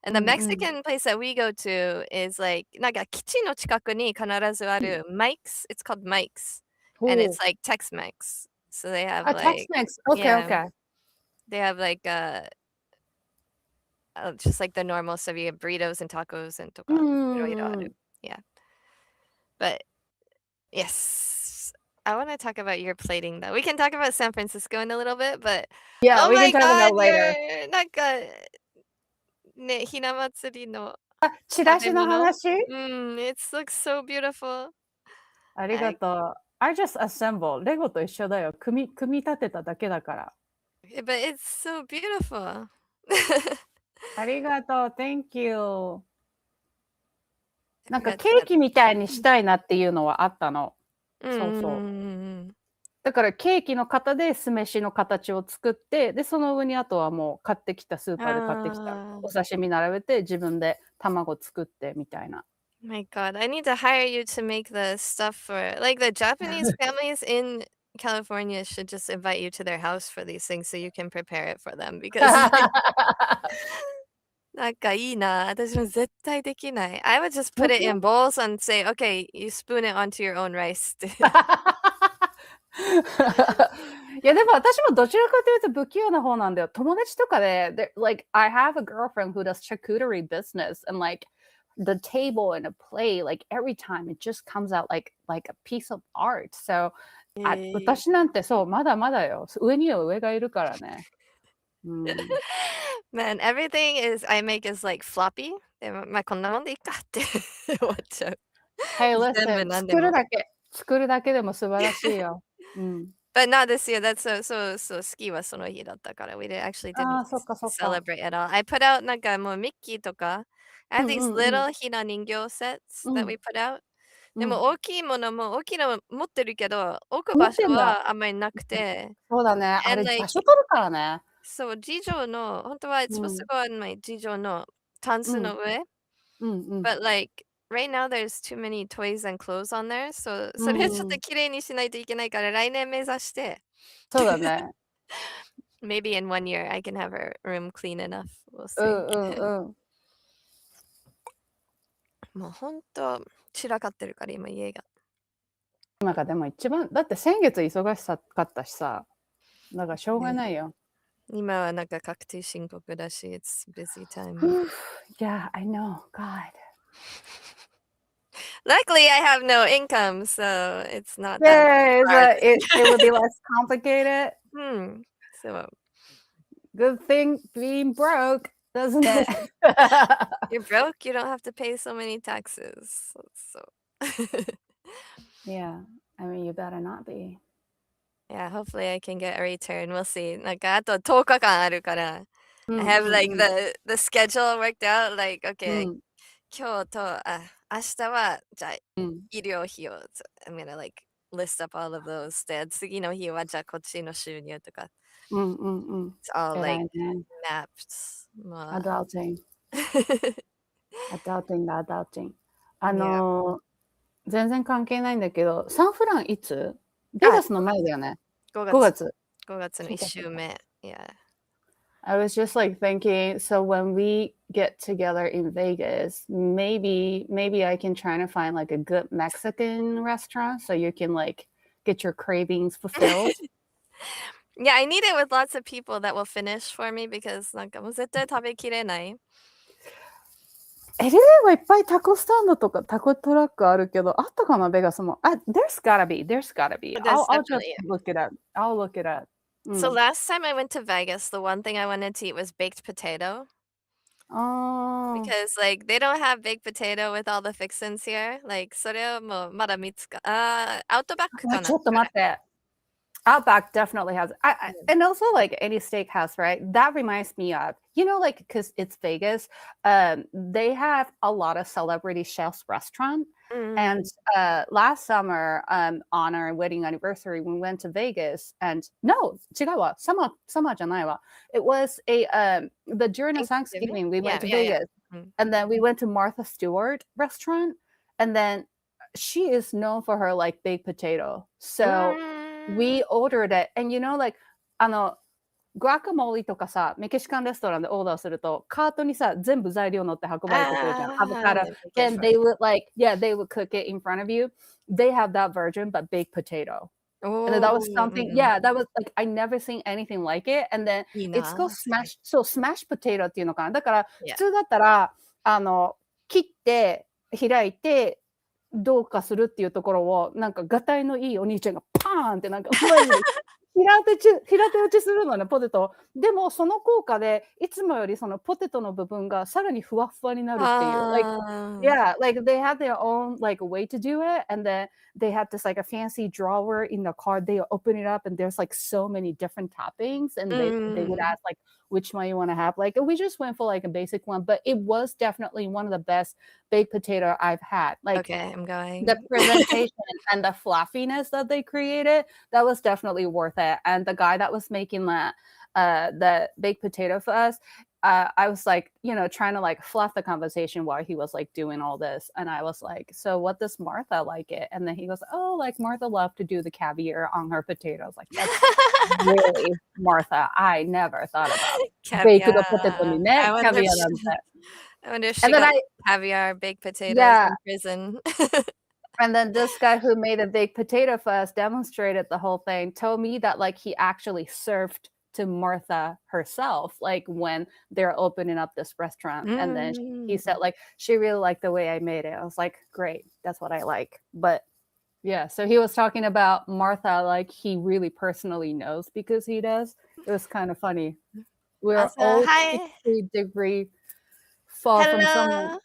And う the んうん。Mexican place that we go to is like なんか基地の近くに必ずあうん。る Mike's. It's called Mike's. ほ And it's う。like Tex-Mex. So they have あ、like Tex-Mex。オッケーオッ yeah, ケー。they have like just like the normal stuff. You have burritos and tacos and とうんかいろいろある。うんうん。Yeah. But yes. I want to talk about your plating though. We can talk about San Francisco in a little bit, but Yeah, oh we can my talk god, about later. your なんかね、ひな祭りのあ、チラシの食べ物。話？It looks so beautiful. ありが I とう。I just assemble. レゴと一緒だよ。組み立てただけだから。but it's so beautiful. ありがとう。Thank you. なんか forgot ケ to ーキみたいにしたいなっていうのはあったの。そうそう。ん。だからケーキの型で酢飯の形を作って、で、その上にあとはもう買ってきたスーパーで買ってきたお刺身並べて、自分で卵作ってみたいな。My god, I need to hire you to make the stuff for like the Japanese families in California should just invite you to their house for these things so you can prepare it for them because なんかいいな、私も絶対できない。I would just ほ put ん it と？in bowls and say, "Okay, you spoon it onto your own rice." って。いや、でも私もどちらかというと不器用な方なんだよ。友達とかで、like, I have a girlfriend who does charcuterie business and like the table and a plate, like every time it just comes out like a piece of art. So, 私なんてそう、まだまだよ。上には上がいるからね。うん。Man, everything is I make is like floppy. でも、ま、こんなもんでいいかって終わっちゃう。Hey, 全部 listen, なんでも。作るだけでも素晴らしいよ。うん。But not this year, that's so スキーはその日だったから、we actually あ didn't あ、そっかそっか。celebrate at all. I put out なんかもうミッキーとか、I う have ん these うんうん。little ひな人形 sets う that ん。we put out. うん。でも大きいものも大きいの持ってるけど、置く持場所ってんだ。はあんまりなくて、そうだね。あ and れ場 like 所取るからね。そう、次女の本当は it's う supposed to ん。go on my 次女のタンうん。スの上、うんうん。but like right now there's too many toys and clothes on there, so うそれをちょっとん。綺麗にしないといけないから来年目指して、そうだね。maybe in 1 year I can have her room clean enough. We'll う see. んうんうん。もう本当散らかってるから今家が。なんかでも一番だって先月忙しさかったしさ、だからしょうがね、ないよ。今はなんか確定申告だし、it's busy time. Yeah, I know. God. Luckily I have no income, so it's not that Yay, hard. it would be less complicated. そう。Good thing being broke, doesn't it? You're broke, you don't have to pay so many taxes. So Yeah, I mean, you better not be. yeah, hopefully I can get a return. We'll see. なんかあと10日間あるから、う I ん have うん like うん。the schedule worked out. Like, う okay, ん今日と、明日はじゃあうん。医療費を、I'm gonna like list up all of those で、次の日はじゃあこっちの収入とか。うんうんうん。It's all 偉い like ね。mapped. まあ。adulting。adulting だ、adulting。Yeah. 全然関係ないんだけど、サンフランいつ？ベあ、ガスの前だよね。5 5月。月。5月の1週目。Yeah. I was just like thinking, so when we get together in Vegas, maybe I can try to find like a good Mexican restaurant so you can like get your cravings fulfilled. Yeah, I need it with lots of people that will finish for me because なんかもう絶対食べきれない。LA はいっぱいタコスタンドとかタコトラックあるけど、あったかな、ベガスも。there's gotta be. There's gotta be. There's I'll just definitely. look it up. I'll look it up. So last time I went to Vegas, the one thing I wanted to eat was baked potato あー because like they don't have baked potato with all the fixins here. Like それをもうまだ見つかアウトバックかなちょっと待って。Outback definitely has, and also like any steakhouse, right? That reminds me of, like, because it's Vegas, they have a lot of celebrity chefs restaurant. And last summer, on our wedding anniversary, we went to Vegas, and no, 違うわ。summer じゃないわ。It was during the Thanksgiving, we went to Vegas, and then we went to Martha Stewart restaurant, and then she is known for her like baked potato. So we ordered it, and like グアカモリとかさ、メキシカンレストランでオーダーすると、カートにさ、全部材料乗って運ばれてくるじゃん。アボカド。And they would they would cook it in front of you. They have that version, but baked potato. And then that was something, that was like, I never seen anything like it. And then it's called smash potato っていうのかな。だから、普通だったら、切って、開いて、どうかするっていうところを、なんか、がたいのいいお兄ちゃんがパーンってなんか、平手打ちするのね、ポテト。でも、その効果で、いつもよりそのポテトの部分がさらにふわふわになるっていう。like they had their own like way to do it, and then they had this like a fancy drawer in the card. They open it up, and there's like so many different toppings, and they would ask like which one you want to have. Like we just went for like a basic one, but it was definitely one of the best baked potato I've had. Like, okay, I'm going. The presentation and the fluffiness that they created, that was definitely worth it. And the guy that was making the baked potato for us, I was like, trying to like fluff the conversation while he was like doing all this. And I was like, so what does Martha like it? And then he goes, oh, like Martha loved to do the caviar on her potatoes. Like, that's really Martha. I never thought about baked potatoにね、キャビアなんて。I wonder if she got caviar, baked potatoes in prison. And then this guy who made a baked potato for us demonstrated the whole thing, told me that like he actually served to Martha herself, like when they're opening up this restaurant. And then he said like, she really liked the way I made it. I was like, great, that's what I like. But yeah, so he was talking about Martha, like he really personally knows because he does. It was kind of funny. We're all 60-degree fall from someone.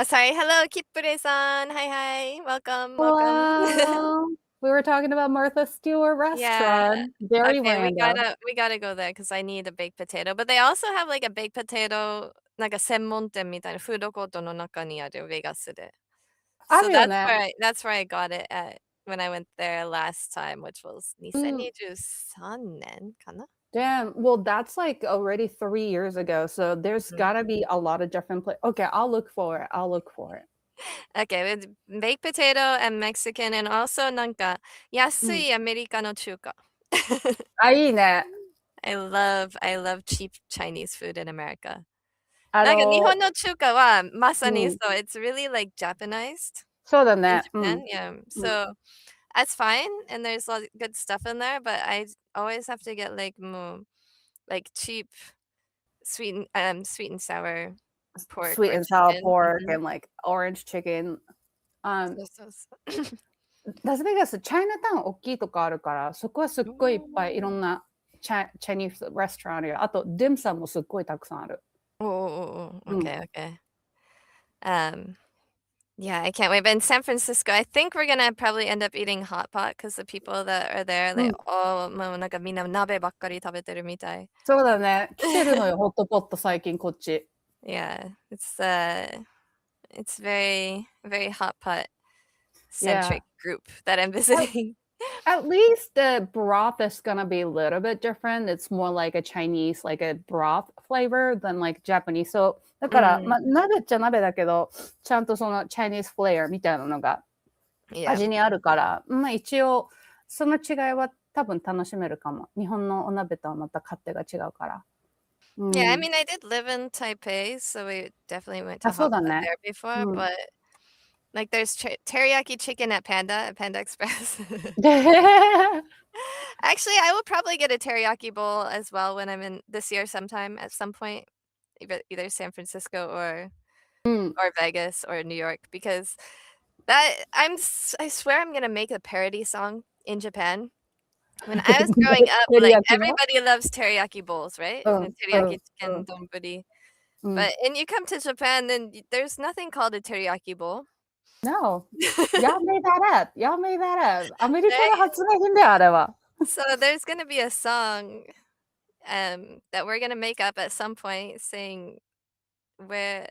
Sorry, hello, Kipure-san. Hi, welcome. Hello. We were talking about Martha Stewart restaurant. Very random. We gotta go there because I need a baked potato. But they also have like a baked potato, なんか専門店みたいなフードコートの中にあるベガスで。So that's where I got it at when I went there last time, which was 2023年かな? Damn, well, that's like already 3 years ago. So there's gotta be a lot of different places. Okay, I'll look for it. Okay, with baked potato and Mexican, and also なんか安いアメリカの中華。いいね。I love cheap Chinese food in America. なんか日本の中華はまさにそう、it's really like Japanized. そうだね。In Japan, yeah. So that's fine, and there's a lot of good stuff in there, but I always have to get like more like cheap sweet and sour pork. Sweet and sour pork and like orange chicken. ラスベガス、チャイナタウン大きいとこあるから、そこはすっごいいっぱいいろんなチャイニーズレストランあるよ。あと、ディムサンもすっごいたくさんある。Okay. Yeah, I can't wait. But in San Francisco, I think we're gonna probably end up eating hot pot because the people that are there, they all もうなんかみんな鍋ばっかり食べてるみたい。そうだね。来てるのよ、ホットポット最近こっち。Yeah, it's very, very hot pot centric group that I'm visiting. At least the broth is gonna be a little bit different. It's more like a Chinese, like a broth flavor than like Japanese. So だから、鍋っちゃ鍋だけど、ちゃんとその Chinese flair みたいなのが Yeah. 味にあるから、まあ一応その違いは多分楽しめるかも。日本のお鍋とはまた勝手が違うから。Yeah, I mean, I did live in Taipei, so we definitely went to あ、そう hot だ pot ね。 there before, but like there's teriyaki chicken at Panda Express. Actually, I will probably get a teriyaki bowl as well when I'm in this year sometime at some point, either San Francisco or Vegas or New York, because that I swear I'm gonna make a parody song in Japan. When I was growing up, like everybody loves teriyaki bowls, right? And teriyaki chicken donburi. But and you come to Japan, then there's nothing called a teriyaki bowl. No. Y'all made that up. Y'all made that up. アメリカの発明品だよ、あれは。So there's gonna be a song that we're gonna make up at some point saying where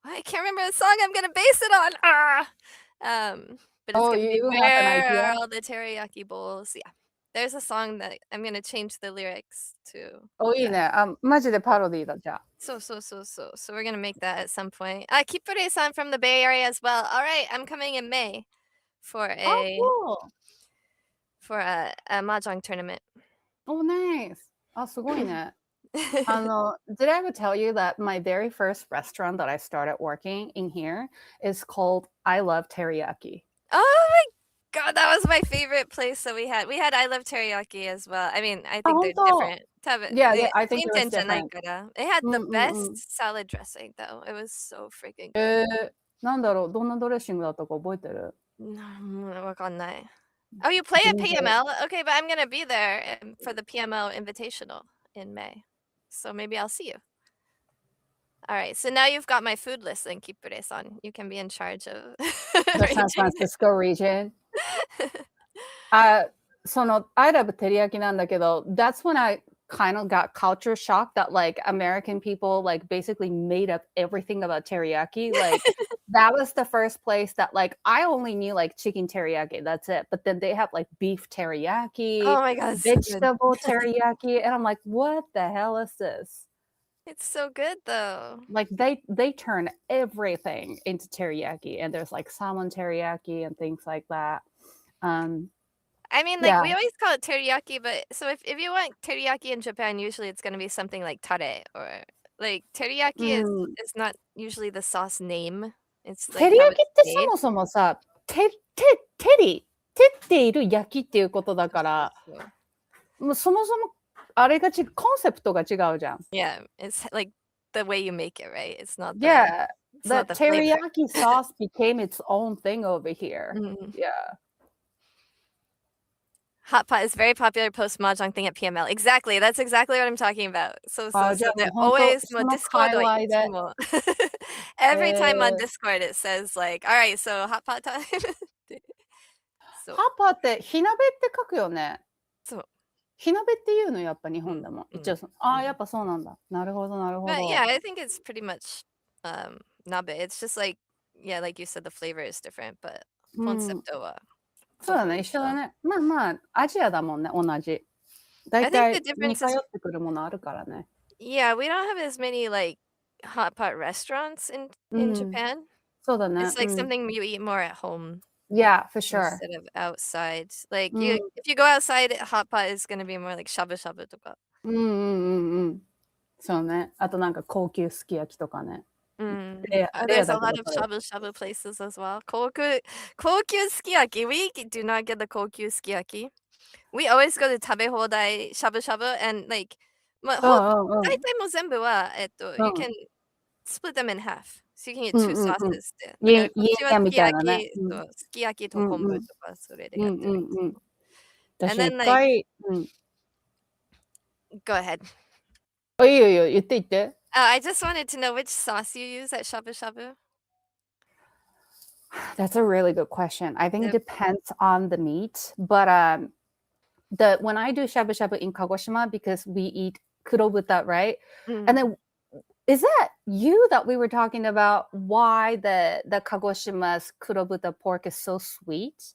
I can't remember the song I'm gonna base it on. But it's Oh, gonna be you have an where are idea? all the teriyaki bowls? Yeah. There's a song that I'm gonna change the lyrics to. お、いいね。あ、マジでパロディーだ、じゃあ。So we're gonna make that at some point. Kipure-san from the Bay Area as well. All right, I'm coming in May for Oh, cool. a mahjong tournament. Oh, nice. あ、すごいね。did I ever tell you that my very first restaurant that I started working in here is called I Love Teriyaki? Oh my god, that was my favorite place that we had. We had I Love Teriyaki as well. I mean, I think they're different. Yeah, I think it was different. It had the best salad dressing though. It was so freaking good. なんだろう、どんなドレッシングだったか覚えてる？ wakannai. Oh, you play at PML? Okay, but I'm gonna be there for the PML Invitational in May. So maybe I'll see you. All right, so now you've got my food list, then Kipure-san. You can be in charge of The San Francisco region. その I love teriyaki なんだけど that's when I kind of got culture shock that like American people like basically made up everything about teriyaki. Like that was the first place that like I only knew like chicken teriyaki, that's it. But then they have like beef teriyaki, Oh my god, vegetable teriyaki, and I'm like, what the hell is this? It's so good though. Like they turn everything into teriyaki, and there's like salmon teriyaki and things like that. I mean, like, we always call it teriyaki, but so if you want teriyaki in Japan, usually it's gonna be something like tare or like teriyaki is not usually the sauce name. It's like 照り how 焼き it's ってそ made. もそもさ、照っている焼きっていうことだから、もうそもそもあれがコンセプトが違うじゃん。Yeah, it's like the way you make it, right? It's not the Yeah, it's not the the flavor. teriyaki sauce became its own thing over here. Yeah. Hot pot is very popular post mahjong thing at PML. Exactly. That's exactly what I'm talking about. So じゃあ they're もう本当 always その Discord界隈で。every time on Discord it says like, all right, so hot pot time. ハパって火鍋って書くよね。そう。火鍋っていうのやっぱ日本でも。一応やっぱそうなんだ。なるほどなるほど。But yeah, I think it's pretty much nabe. It's just like yeah, like you said, the flavor is different, but コンセプトはそうだね、一緒だね。まあまあ、アジアだもんね、同じ。だいたい似通ってくるものあるからね。Yeah, we don't have as many like hot pot restaurants in Japan. そうだね。It's like something you eat more at home. Yeah, for sure. Instead of outside. Like if you go outside, hot pot is gonna be more like shabu shabu とか。そうね。あとなんか高級すき焼きとかね。There's a lot of shabu shabu places as well. 高級すき焼き. We do not get the 高級すき焼き. We always go to 食べ放題 shabu shabu and like まあ大体もう全部はyou can split them in half. So you can get two sauces で。こっちはすき焼きとすき焼きと昆布とかそれでやってる。And then like go ahead. いいよいいよ、言って言って。I just wanted to know which sauce you use at shabu shabu. That's a really good question. I think it depends on the meat, but when I do shabu shabu in Kagoshima, because we eat kurobuta, right? And then is that you that we were talking about why the Kagoshima's kurobuta pork is so sweet?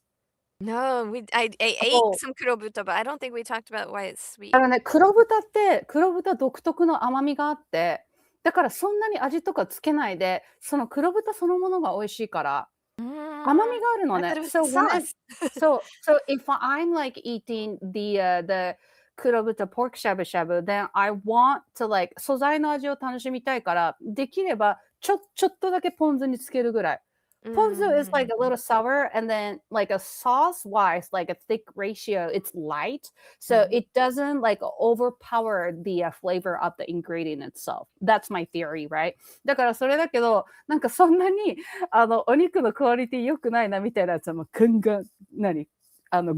No, I ate そう。some kurobuta, but I don't think we talked about why it's sweet. 黒豚って黒豚独特の甘みがあって、だからそんなに味とかつけないで、その黒豚そのものが美味しいから、甘みがあるの I thought ね。it was So the sauce. so if I'm like eating the 黒豚 pork しゃぶしゃぶ then I want to like 素材の味を楽しみたいから、できればちょっとだけポン酢につけるぐらい。Ponzu is like a little sour, and then like a sauce wise, like a thick ratio, it's light, so Mhm. it doesn't like overpower the flavor of the ingredient itself. That's my theory, right? だからそれだけど、なんかそんなにお肉のクオリティ良くないなみたいなやつはもうガンガン、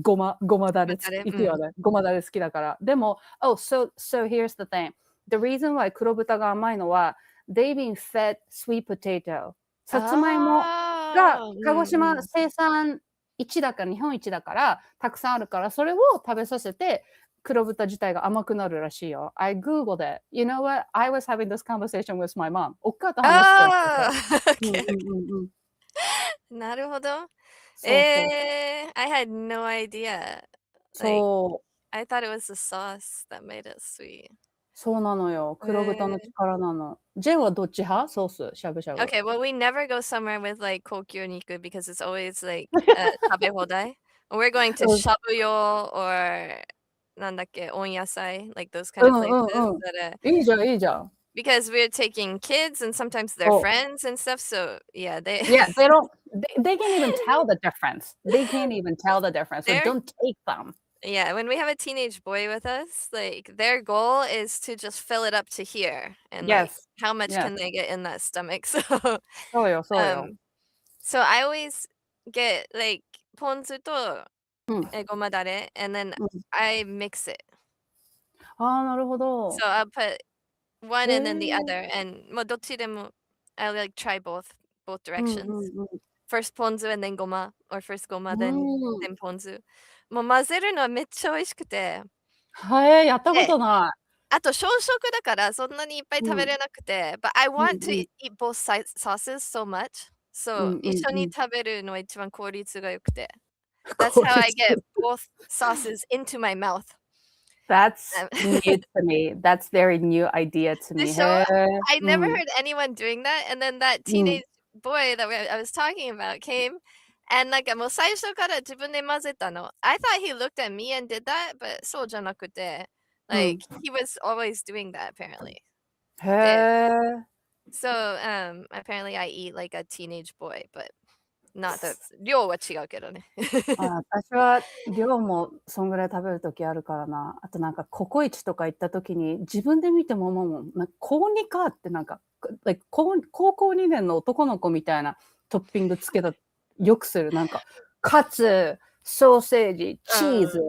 ごまだれいくよね。ごまだれ好きだから。でも、so here's the thing. The reason why 黒豚が甘いのは、they've been fed sweet potato. さつまいもが Oh, 鹿児島生産一だから、日本一だから、たくさんあるから、それを食べさせて、黒豚自体が甘くなるらしいよ。I googled it. You know what? I was having this conversation with my mom. おっかと話してる。okay. なるほど。そうそう。I had no idea. Like, そう。I thought it was the sauce that made it sweet. そうなのよ。黒豚の力なの。ジェンはどっち派？ソース、しゃぶしゃぶ。Okay, well, we never go somewhere with like kokyu niku because it's always like tabehodai. We're going to うん。shabuyo or なんだっけ、温野菜, like those kind of places that いいじゃんいいじゃん。because we're taking kids and sometimes they're そう。friends and stuff. So yeah, Yeah, they don't they can't even tell the difference. They can't even tell the difference, so they're don't take them. yeah, when we have a teenage boy with us, like their goal is to just fill it up to here and like Yes. how much Yes. can they get in that stomach? So そうよそうよ。um so I always get like ponzu to うん。goma dare and then うん。I mix it. ああ、なるほど。So I'll put one へ and then the え。other and まあどっちでも I like try both うんう directions. んうん。First ponzu and then goma or first う goma ーん。then ponzu. もう混ぜるのはめっちゃ美味しくて。へえ、やったこで、とない。あと小食だからそんなにいっぱいうん。食べれなくて、but I うん want to うん。eat both sauces so much. うそう、んうんうん。一緒に食べるのが一番効率が良くて。That's 効 how I 率。get both sauces into my mouth. That's あ new to me. That's very new idea to で me. しょ？へえ。I う never ん。heard anyone doing that, and then that うん。teenage boy that I was talking about came, and なんかもう最初から自分で混ぜたの。I thought he looked at me and did that, but そうじゃなくて、う like ん。he was always doing that apparently. へで、え。so, apparently I eat like a teenage boy, but not the 量は違うけどね。ああ、私は量もそんぐらい食べる時あるからな。あとなんかココイチとか行った時に、自分で見ても思うもん。高2かってなんか、高校2年の男の子みたいなトッピングつけたよくする。なんか、カツ、ソーセージ、チーズ、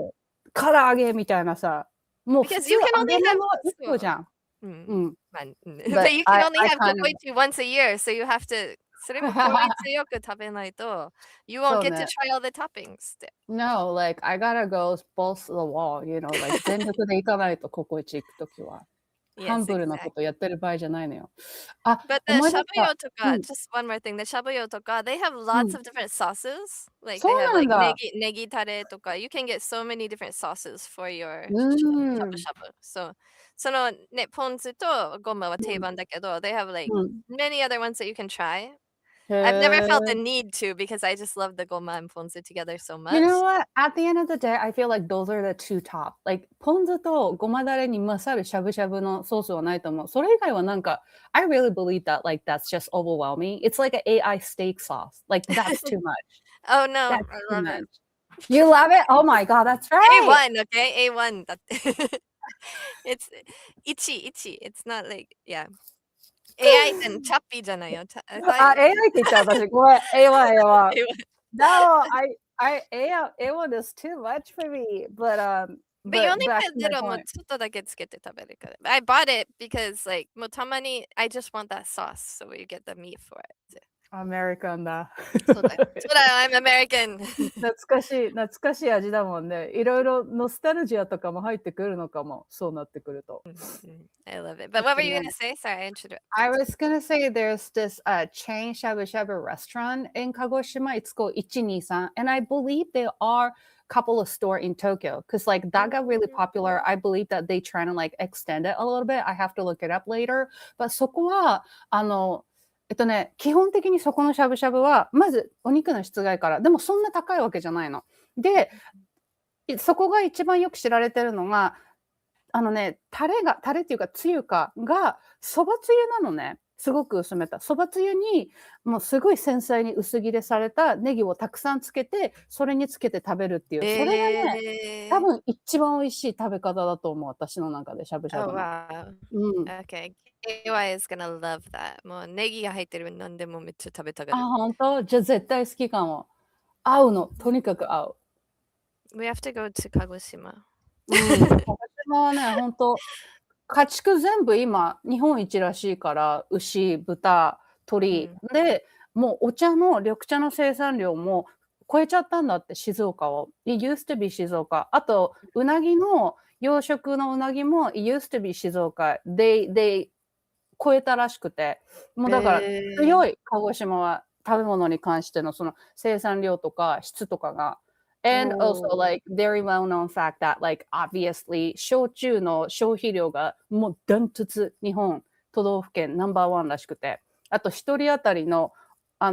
唐揚げみたいなさ、もう普 Because 通 you can 揚 only げ have 物1そう。個じゃん。うん。うん。まあ、but But you can I only I have kind of kokoichi once a year, so you have to それも効率よく食べないと you won't そう get to ね。try all the toppings って。No, like I gotta go balls to the wall, you know, like 全力で行かないとココイチ行くときは。ハ Yes, ンブルなこ exactly. とやってる場合じゃないのよ。あ、But the 思い出した。shabuyo とか うん、just one more thing, the shabuyo とか they have う lots ん。of different sauces. Like そ they う have なん like だ。negi tare とか you can get so many different sauces for your うーん。shabu shabu. So そのね、ポン酢とゴマは定うん、番だけど they have like うん。many other ones that you can try. へ I've never felt the え。need to because I just love the goma and ponzu together so You know much. what? At the end of the day, I feel like those are the two top. Like ポン酢とごまだれに勝るしゃぶしゃぶのソースはないと思う。それ以外はなんか、I really believe that like that's just overwhelming. It's like an AI steak sauce. Like that's too much. Oh no, That's I too love much. it. You love it? Oh my god, that's right. A1, okay? A1 だって。It's 1、1. It's not like yeah. AI ってチャッピーじゃないよ。I thought あ、AI って言った私。ごめん。A1、A1。A1. No, A1 is too much for me. But you only Back put to my little もう point. ちょっとだけつけて食べるから。I bought it because like もうたまに I just want that sauce, so we get the meat for it. アメリカンだ。そうだよ。そうだよ、I'm American. 懐かしい味だもんね。いろいろノスタルジアとかも入ってくるのかも。そうなってくると。I love it. But what were you gonna say? Sorry, I interrupted. I was gonna say there's this chain shabu shabu restaurant in Kagoshima. It's called Ichinisan, and I believe there are a couple of stores in Tokyo because like that got really popular. I believe that they trying to like extend it a little bit. I have to look it up later. But そこは基本的にそこのしゃぶしゃぶはまずお肉の質がいいから、でもそんな高いわけじゃないの。で、そこが一番よく知られてるのが。タレっていうかつゆがそばつゆなのね。すごく薄めたそばつゆにもうすごい繊細に薄切れされたネギをたくさんつけて、それにつけて食べるっていう、それがね、多分一番美味しい食べ方だと思う。私の中でしゃぶしゃ Oh ぶの。wow. うん。Okay. KY is gonna love that. もうネギが入ってる何でもめっちゃ食べたがあ、る。本当？じゃあ絶対好きかも。合うの。とにかく合う。We have to go to Kagoshima. 鹿児島はね、本当家畜全部今日本一らしいから、牛、豚、鳥、でもう緑茶の生産量も超えちゃったんだって、静岡を。It used to be 静岡。あとうなぎの養殖のうなぎも It used to be 静岡。で超えたらしくて、もうだから強い鹿児島は食べ物に関してのその生産量とか質とかが。And also like very well known fact that like obviously 焼酎の消費量がもうダントツ日本都道府県ナンバーワンらしくて、あと一人当たりの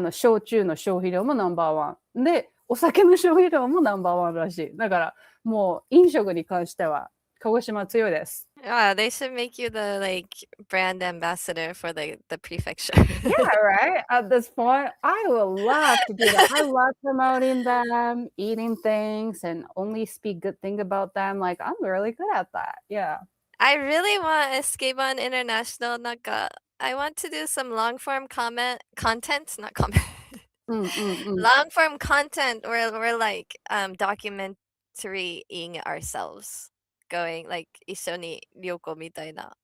焼酎の消費量もナンバーワンで、お酒の消費量もナンバーワンらしい。だからもう飲食に関しては鹿児島強いです。They should make you the like brand ambassador for the prefecture. Yeah, right. At this point, I would love to do that. I love promoting them, eating things, and only speak good thing about them. Like I'm really good at that. Yeah. I really want Escape on International. I want to do some long form content, not comment. Long form content where we're like documenting ourselves, going like 一緒に旅行みたいな。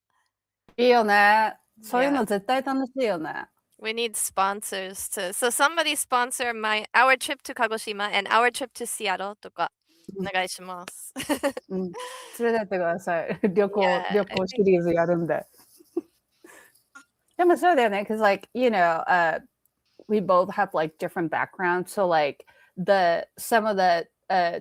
いいよね。そういうの絶対楽しいよね。We need sponsors so somebody sponsor our trip to Kagoshima and our trip to Seattle とかお願いします。連れてってください。旅行シリーズやるんで。でもそうだよね。Because like, we both have like different backgrounds. So like some of the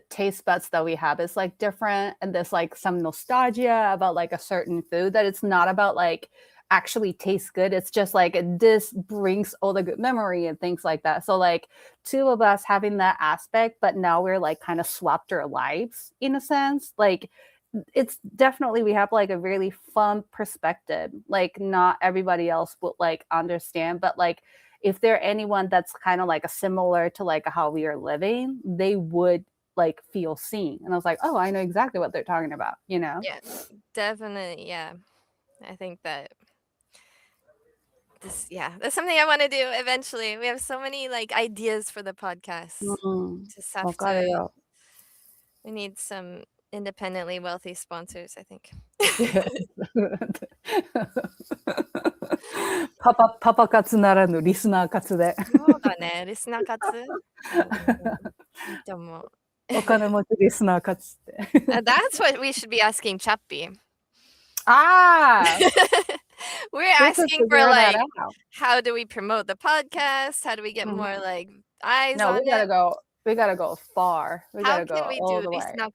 taste buds that we have is like different, and there's like some nostalgia about like a certain food that it's not about like actually tastes good. It's just like this brings all the good memory and things like that. So like two of us having that aspect, but now we're like kind of swapped our lives in a sense. Like it's definitely we have like a really fun perspective. Like not everybody else would like understand, but like if there anyone that's kind of like a similar to like how we are living, they would like feel seen. And I was like, oh, I know exactly what they're talking about, Yeah, definitely. Yeah, I think that that's something I want to do eventually. We have so many like ideas for the podcast. Just have to. We need some independently wealthy sponsors, I think. パパ活ならぬリスナー活で。そうだね、リスナー活。いいと思う。お金持ちリスナー活って。That's what we should be asking Chappie. We're asking for like, how do we promote the podcast? How do we get more like eyes on it? We gotta go far. How can we do this now?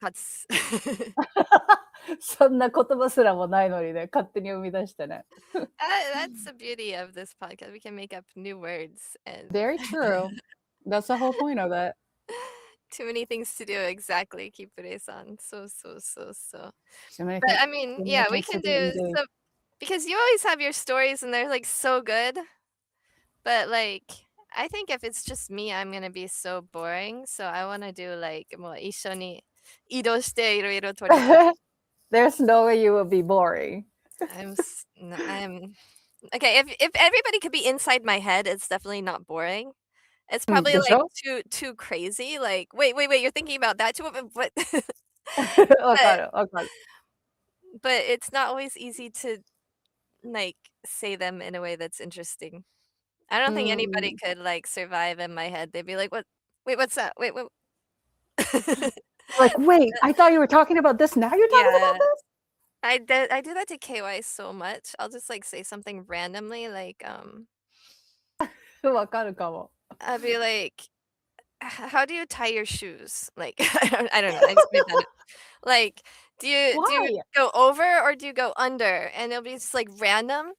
そんな言葉すらもないのにね、勝手に生み出してね。That's the beauty of this podcast. We can make up new words. Very true. That's the whole point of it. Too many things to do. Exactly. Keep it on. So. But I mean, yeah, we can do some, because you always have your stories and they're like so good. But like, I think if it's just me, I'm gonna be so boring. So I want to do like もう一緒に移動していろいろ撮りたい。There's no way you will be boring. I'm okay. If everybody could be inside my head, it's definitely not boring. It's probably like too crazy. Like, wait, you're thinking about that too? But but it's not always easy to like say them in a way that's interesting. I don't think anybody うん。could, like, survive in my head. They'd be like, "What? Wait, what's that? Wait, what?" Like, "Wait, I thought you were talking about this, now you're talking about Yeah. this?" I do that to KY so much. I'll just, like, say something randomly, like,わかるかも。I'll be like, How do you tie your shoes?" Like, I don't know, I just made that up. Like, do you Why? go over or do you go under? And it'll be just, like, random,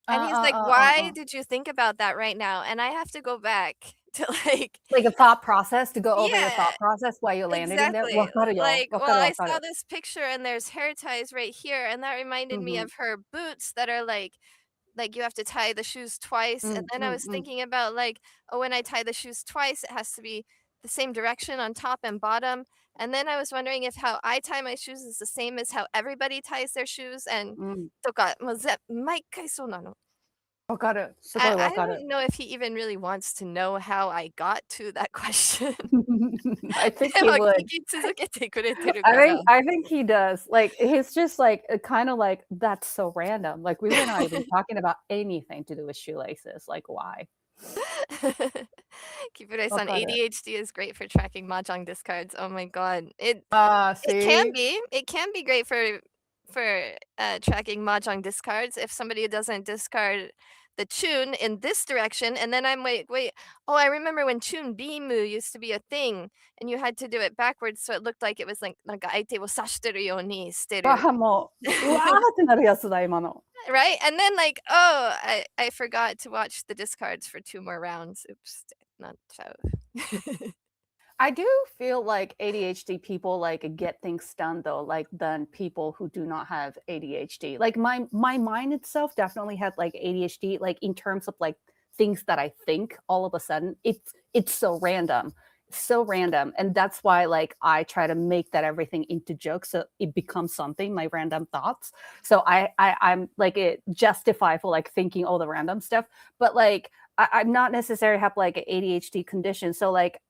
and he's like, ああああああ "Why ああ。did you think about that right now?" And I have to go back to, like Like a thought process to go over your Yeah, thought process while you landed in there? exactly. わかるよ。Like, わか well, る I わか saw る。this picture and there's hair ties right here, and that reminded me うんうん。of her boots that are, like, you have to tie the shoes う twice, and ん then う I ん was うん。thinking about, like, oh, when I tie the shoes twice, it has to be the same direction on top and bottom, and then I was wondering if how I tie my shoes is the same as how everybody ties their shoes, and うん。とか、もう毎回そうなの。わかる。すごい I わ I かる。don't know if he even really wants to know how I got to that question. I think でも he 聞 would. き続けてくれてる I から。think I think he does. Like, he's just like, kinda like, "That's so random." Like, we were not even talking about anything to do with shoelaces, like, why? キプレイさん、わかる。ADHD is great for tracking mahjong discards. Oh my god. Ah, It can see? be. It can be great for tracking mahjong discards if somebody doesn't discard the tune in this direction, and then I'm wait. Oh, I remember when tune bimu used to be a thing, and you had to do it backwards so it looked like it was like なんか相手を指してるようにしてる。わ、もう、うわってなるやつだ、今の。Right? And then like, oh, I forgot to watch the discards for 2 more rounds. Oops, not so. I do feel like ADHD people, like, get things done though, like, than people who do not have ADHD. Like, my mind itself definitely had, like, ADHD, like, in terms of, like, things that I think all of a sudden, it's so random. So random, and that's why, like, I try to make that everything into jokes so it becomes something, my random thoughts. So I'm, like, it justify for, like, thinking all the random stuff, but, like, I'm not necessarily have, like, a ADHD condition, so, like,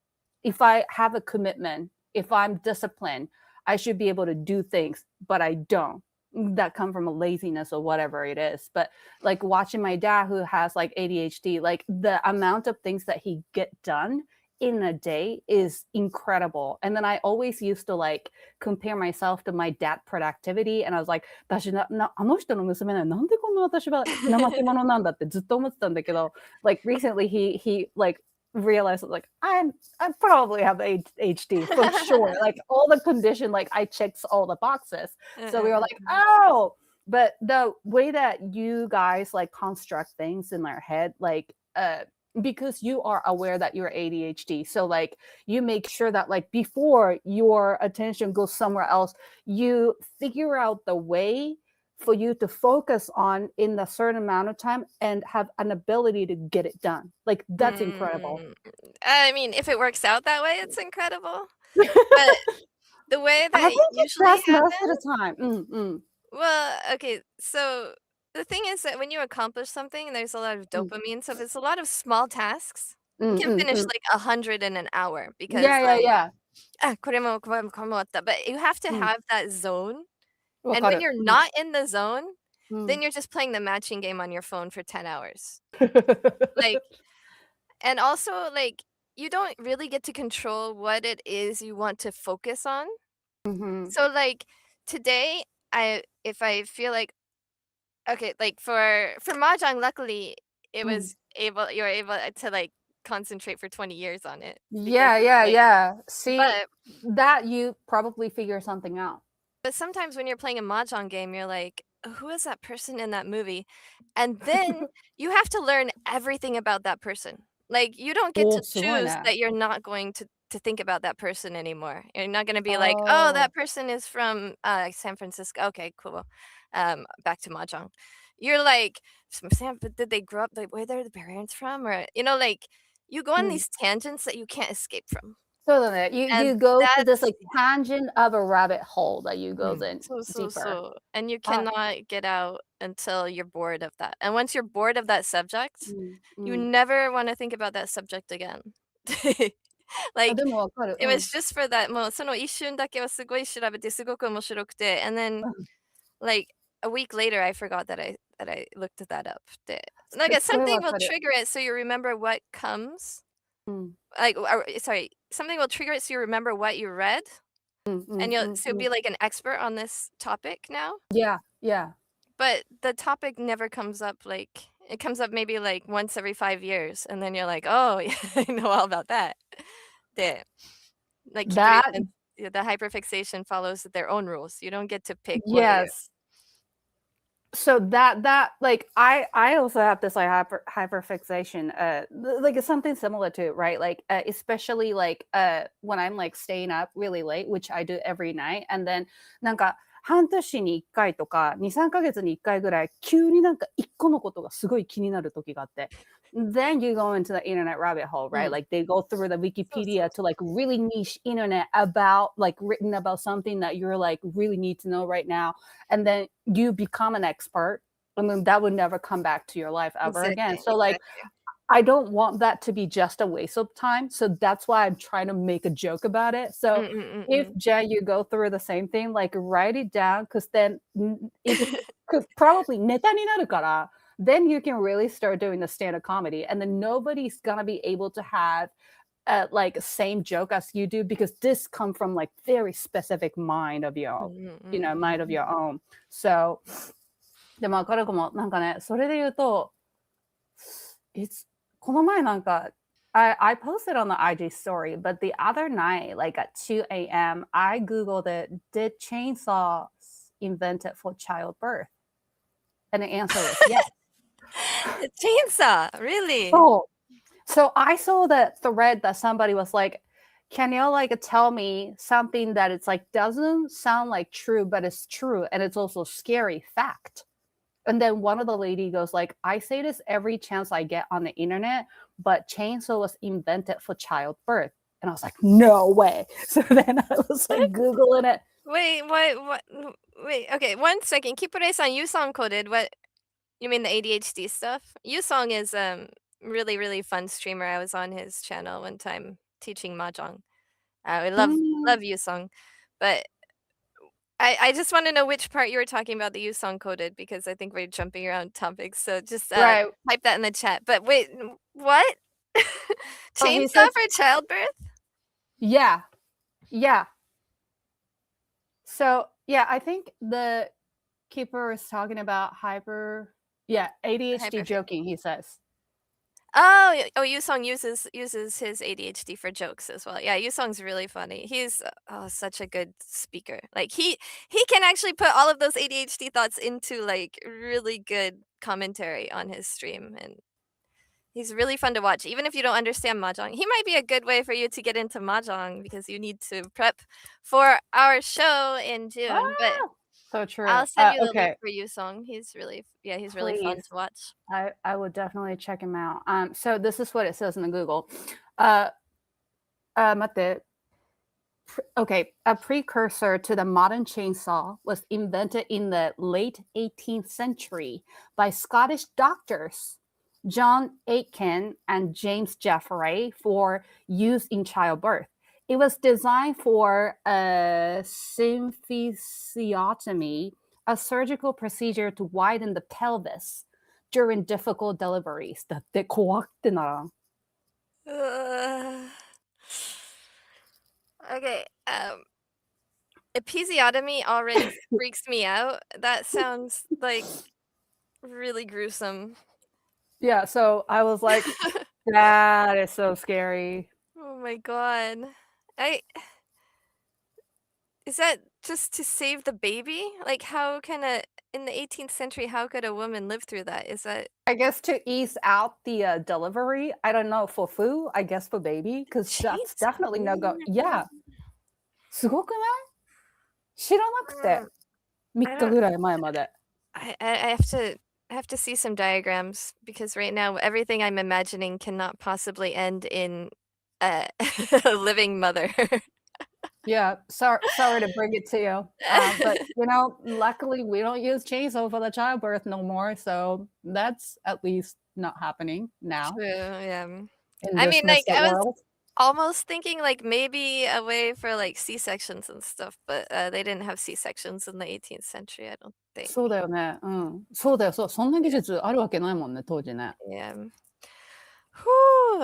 if I have a commitment, if I'm disciplined, I should be able to do things, but I don't. That come from a laziness or whatever it is. But like watching my dad who has like ADHD, like the amount of things that he get done in a day is incredible. And then I always used to like compare myself to my dad productivity. And I was like, 私あの人の娘なのになんでこんな私は怠け者なんだってずっと思ってたんだけど、like recently he like realized like I probably have ADHD for sure. Like all the condition, like I checks all the boxes. So we were like, oh, but the way that you guys like construct things in their head, like because you are aware that you're ADHD. So like you make sure that like before your attention goes somewhere else, you figure out the way for you to focus on in a certain amount of time and have an ability to get it done. Like that's incredible. Mm. I mean, if it works out that way, it's incredible. But the way I that think it usually does most of happens the time. well, okay, so the thing is that when you accomplish something, there's a lot of うん、dopamine, so if it's a lot of small tasks, う you ん can うん finish うん。like 100 in an hour because Yeah, yeah, like, yeah. これも終わった. But you have to うん、have that zone, わ and か when る。you're うん、not in the zone, う then ん。you're just playing the matching game on your phone for 10 hours. Like and also, like, you don't really get to control what it is you want to focus on. うん、So, like, today, if I feel like okay, like, for mahjong, luckily, it うん。was able you were able to, like, concentrate for 20 years on it because Yeah, it's yeah, like yeah. See, but that you probably figure something out. but sometimes when you're playing a mahjong game, you're like, "Who is that person in that movie?" And then you have to learn everything about that person. Like, you don't get おお、to すごい choose ね。that you're not going to think about that person anymore. You're not gonna be like, "Oh, Oh. that person is from, San Francisco. Okay, cool. Back to mahjong." You're like, "From San but did they grow up like, where are the parents from?" Or, like, you go う on ん。these tangents that you can't escape from. そうだね。You And go to this, that's like, tangent of a rabbit hole that you goes in そうそう deeper. そう。And you あ、cannot get out until you're bored of that. And once you're bored of that う subject, ん、う you ん。never wanna think about that subject again. あ、Like, でもわかる。it う was ん。just for that もうその一瞬だけはすごい調べてすごく面白くて、and then, うん。like, a week later, I forgot that I looked that up で Like, something will すっごいわかる。trigger it so you remember what comes. うん。Like, or sorry, something will trigger it so you remember what you read, うんう and んうんyou'll うん。be like an expert on this topic now. Yeah, yeah. But the topic never comes up, like it comes up maybe, like, once every 5 years, and then you're like, "Oh, yeah, I know all about that." The like, That yeah, the hyperfixation follows their own rules. You don't get to pick what you yes. So that like I also have this like hyperfixation like it's something similar to right like especially like when I'm like staying up really late which I do every night and then なんか半年に1回とか2、3ヶ月に1回ぐらい急になんか1個のことがすごい気になる時があって then you go into the internet rabbit hole right Mm. like they go through the So Wikipedia to like really niche internet about like written about something that you're like really need to know right now and then you become an expert and then that would never come back to your life ever again exactly, so like exactly. I don't want that to be just a waste of time so that's why I'm trying to make a joke about it so if Mm. Jay you go through the same thing like write it down because then it could probably ネタになるから then you can really start doing the stand-up comedy and then nobody's gonna be able to have like same joke as you do because this come from like very specific mind of your you know mind of your own so でも彼子もなんかねそれで言うと it's この前なんか I posted on the IG story but the other night like at 2 a.m. I googled it did chainsaws invented for childbirth and the answer was yes. A chainsaw, really? So I saw that thread that somebody was like, can you like tell me something that it's like doesn't sound like true, but it's true and it's also scary fact. And then one of the lady goes like, I say this every chance I get on the internet, but chainsaw was invented for childbirth. And I was like, no way. So then I was like Googling it. Wait, what wait, okay, 1 second. Kipure-san, Yusong coded what you mean the ADHD stuff? Yusong is, really, really fun streamer. I was on his channel one time teaching mahjong. I love Yusong, but I just wanna know which part you were talking about that Yusong coded because I think we're jumping around topics, so just, Right. type that in the chat. But wait, what? Oh, he Chainsaw says, for childbirth? yeah. Yeah. So yeah, I think the keeper is talking about ADHD Hyperfix joking, he says. Oh, Yusong uses his ADHD for jokes as well. Yeah, Yusong's really funny. He's, oh, such a good speaker. Like, he can actually put all of those ADHD thoughts into, like, really good commentary on his stream, and he's really fun to watch, even if you don't understand mahjong. He might be a good way for you to get into mahjong because you need to prep for our show in June, but Ah! So true. I'll send you the link Okay, for Yusong. He's really fun please. to watch. I would definitely check him out. So this is what it says in the Google. 待って。Okay, a precursor to the modern chainsaw was invented in the late 18th century by Scottish doctors John Aitken and James Jeffrey for use in childbirth. It was designed for a symphysiotomy, a surgical procedure to widen the pelvis during difficult deliveries. だって怖ってならん。Okay, episiotomy already freaks me out. That sounds, like, really gruesome. Yeah, so I was like, that is so scary. Oh my god. I Is that just to save the baby? Like, how can a in the 18th century, how could a woman live through that? Is that I guess to ease out the delivery. I don't know for food. I guess for baby because that's chainsaw? definitely no go. Yeah, すごくない？知らなくて3 I 日 don't ぐらい前まで。I have to see some diagrams because right now everything I'm imagining cannot possibly end in a a living mother. Yeah, sorry to bring it to you, but you know, luckily we don't use chainsaw for the childbirth no more, so that's at least not happening now True, yeah. in I this mean, like, mystic I was world. almost thinking like maybe a way for like C-sections and stuff, but they didn't have C-sections in the 18th century, I don't think. そうだよね。うん。そうだよ、そんな技術あるわけないもんね、当時ね。Yeah. Whew,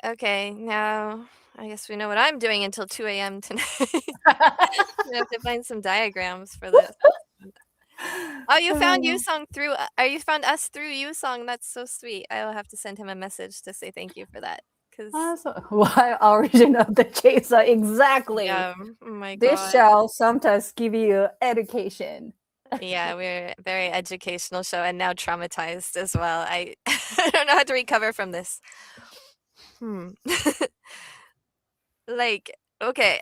okay, now I guess we know what I'm doing until 2 a.m. tonight. I have to find some diagrams for this. Oh, you found Yusong you found us through Yusong. That's so sweet. I will have to send him a message to say thank you for that. Why origin of the chaser? Exactly. Yeah, oh my This god. show sometimes give you education. Yeah, we're a very educational show and now traumatized as well. I I don't know how to recover from this. Like, okay,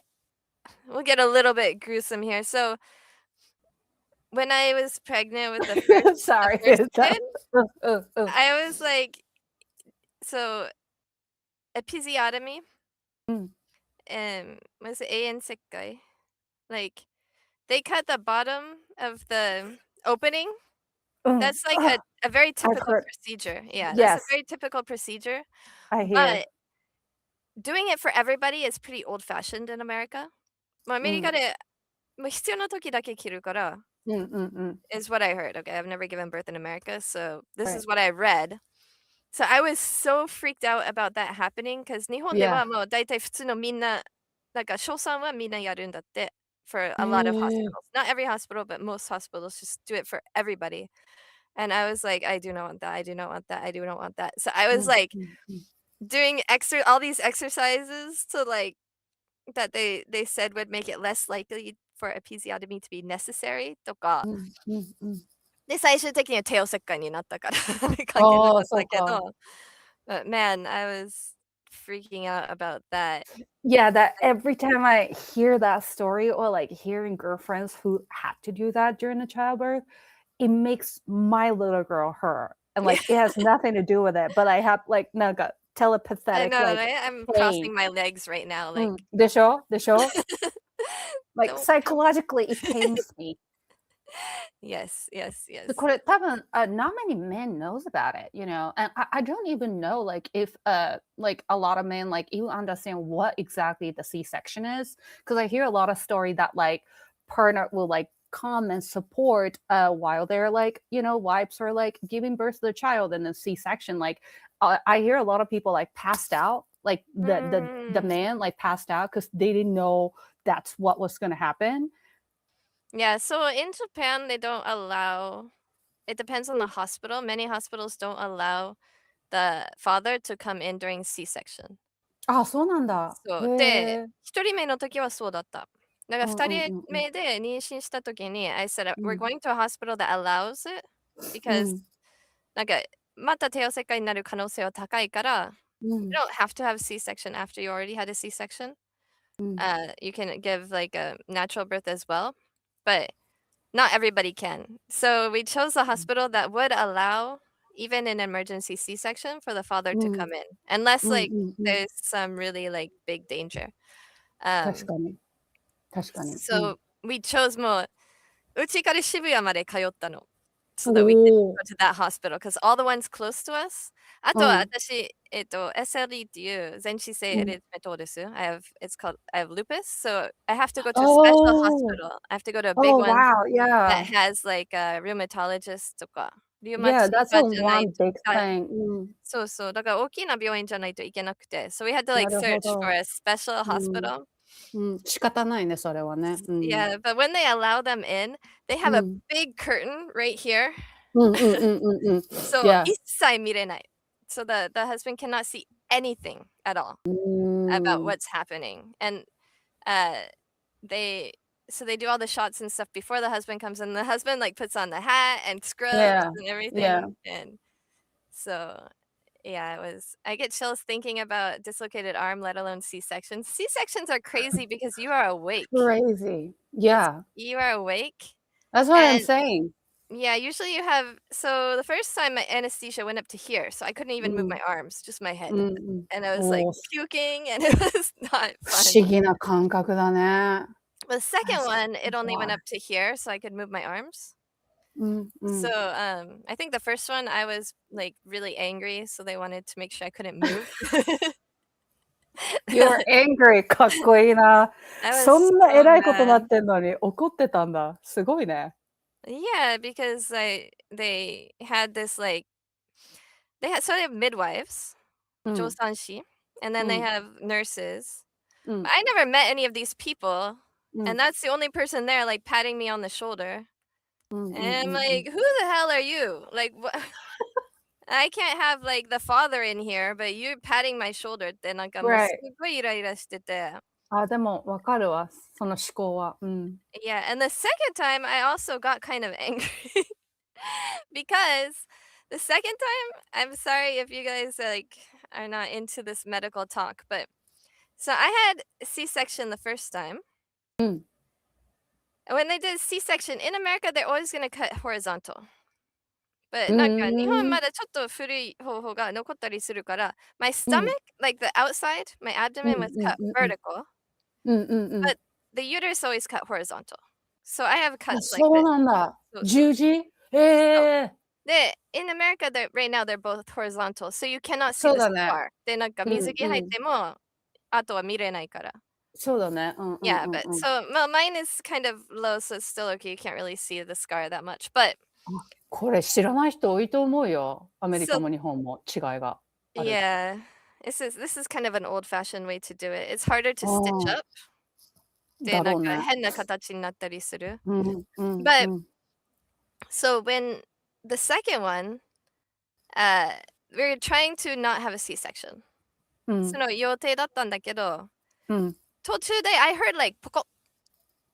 we'll get a little bit gruesome here. So when I was pregnant with the Sorry. first kid, Oh. I was like, so episiotomy Mm. was it A and Sekai? Like they cut the bottom of the opening. That's like a very typical heard. procedure. Yeah, that's a Yes, very typical procedure. I hear. But doing it for everybody is pretty old-fashioned in America. まあ、アメリカで、まあ、必要な時だけ着るから is what I heard. Okay, I've never given birth in America, so this is what I read. So I was so freaked out about that happening because 日本ではもう大体普通のみんな、なんか小さんはみんなやるんだって for a lot of hospitals. Not every hospital, but most hospitals just do it for everybody. And I was like, I do not want that. I do not want that. I do not want that. So I was like doing all these exercises to like that they said would make it less likely for episiotomy to be necessary とか。で、最終的には帝王切開になったから関係なかったけど。But man, I was freaking out about that. Yeah, that every time I hear that story or like hearing girlfriends who had to do that during the childbirth, it makes my little girl hurt. And like it has nothing to do with it, but I have like I telepathetic know, like right? I'm pain. crossing my legs right now, like でしょ Like Don't psychologically it pains me. Yes. これ多分 not many men knows about it, you know, and I don't even know like if like a lot of men like even understand what exactly the C-section is, because I hear a lot of story that like partner will like come and support while they're like, you know, wives are like giving birth to the child in the C-section. Like I hear a lot of people like passed out, like the man like passed out because they didn't know that's what was going to happen. Yeah, so in Japan, they don't allow it depends on the hospital. Many hospitals don't allow the father to come in during C-section. あ、そうなんだ。そう。へで、え。1人目の時はそうだった。だから2人うんうんうんうん。目で妊娠した時に、I said, う "We're ん。going to a hospital that allows it う because ん。なんかまた帝王切開になる可能性は高いから、う you ん。don't have to have C-section after you already had a C-section. うん。You can give like a natural birth as well, but not everybody can. So we chose a hospital that would allow even an emergency C-section for the father う to ん。come in, unless うん like うんうん。there's some really like big danger. 確かに。確かに。うん。So we chose もううちから渋谷まで通ったの。So お that we could お。go to that hospital because all the ones close to us. あとはうん。私、SLE っていう全身性エうん。リメトールス。I have lupus, so I have to go to a special Oh. hospital. I have to go to a big Oh, one wow. that Yeah. has like a rheumatologist とか、リウマ Yeah, チ that's と a かじゃない one と big はい。thing. うん。そうそう。だから大きな病院じゃないといけなくて。So we had to な like るほ search for ど。a special うん。hospital. うん。仕方ないね、それはね。うん。Yeah, but when they allow them in, they have う a ん。big curtain right here. うんうんうんうんうん。So Yeah. 一切見れない。So the husband cannot see anything at all う about ーん。what's happening. And uh they so they do all the shots and stuff before the husband comes in. The husband like puts on the hat and scrubs Yeah. and Yeah. everything. And so yeah, I get chills thinking about dislocated arm, let alone C-sections. C-sections are crazy because you are awake. Crazy. Yeah. You are awake. That's what I'm And saying. yeah, usually you have so the first time my anesthesia went up to here, so I couldn't even move うん。my arms, just my う head. んうん。And I was like おお、puking and it was not 不 fun. 思議な感覚だね。The second 確 one, か it に only went 怖い。up to here, so I could move my arms. うんう So ん。I think the first one I was like really angry, so they wanted to make sure I couldn't move. You're angry. かっこいいな。I was そんな so 偉いことな mad. ってんのに怒ってたんだ。すごいね。Yeah, because they had this like they have midwives, うん、助産師, and then う they ん、have nurses. う But ん、I never met any of these people, う and ん、that's the only person there like patting me on the shoulder. うん、うん、And I'm うん、うん。like, who the hell are you? Like what I can't have like the father in here, but you're patting my shoulder ってなんかもうす Right. っごいイライラしてて。あ、でも分かるわ、その思考は。うん。Yeah, and the second time I also got kind of angry because the second time, I'm sorry if you guys like are not into this medical talk, but so I had C-section the first time. うん。And when they did C-section in America, they're always gonna cut horizontal. う But なんか日本ーん。まだちょっと古い方法が残ったりするから、my う stomach, ん。like the outside, my うん abdomen was うん cut うんうん。vertical, うんうんうん。but the uterus always cut horizontal. So I have あ、cuts like そう this. なんだ。そうそう。十字？えそう。え。で、in America, right now they're both horizontal, so you cannot see そう the だね。scar. で、なんかうん水着入っうん。ても、あとは見れないから。そうだね。うんうん Yeah, うん but うん。so well, mine is kind of low, so it's still okay. You can't really see the scar that much. But あ、これ知らない人多いと思うよ。アメリカ so も日本も違いがある。yeah, this is kind of an old-fashioned way to do it. It's harder to う stitch ん。up. で、なんかだろうね。変な形になったりする。うんうんう But ん。so when the second one, uh, we were trying to not have a C-section. うん。その予定だったんだけど、うん。途中で I heard like ポコっ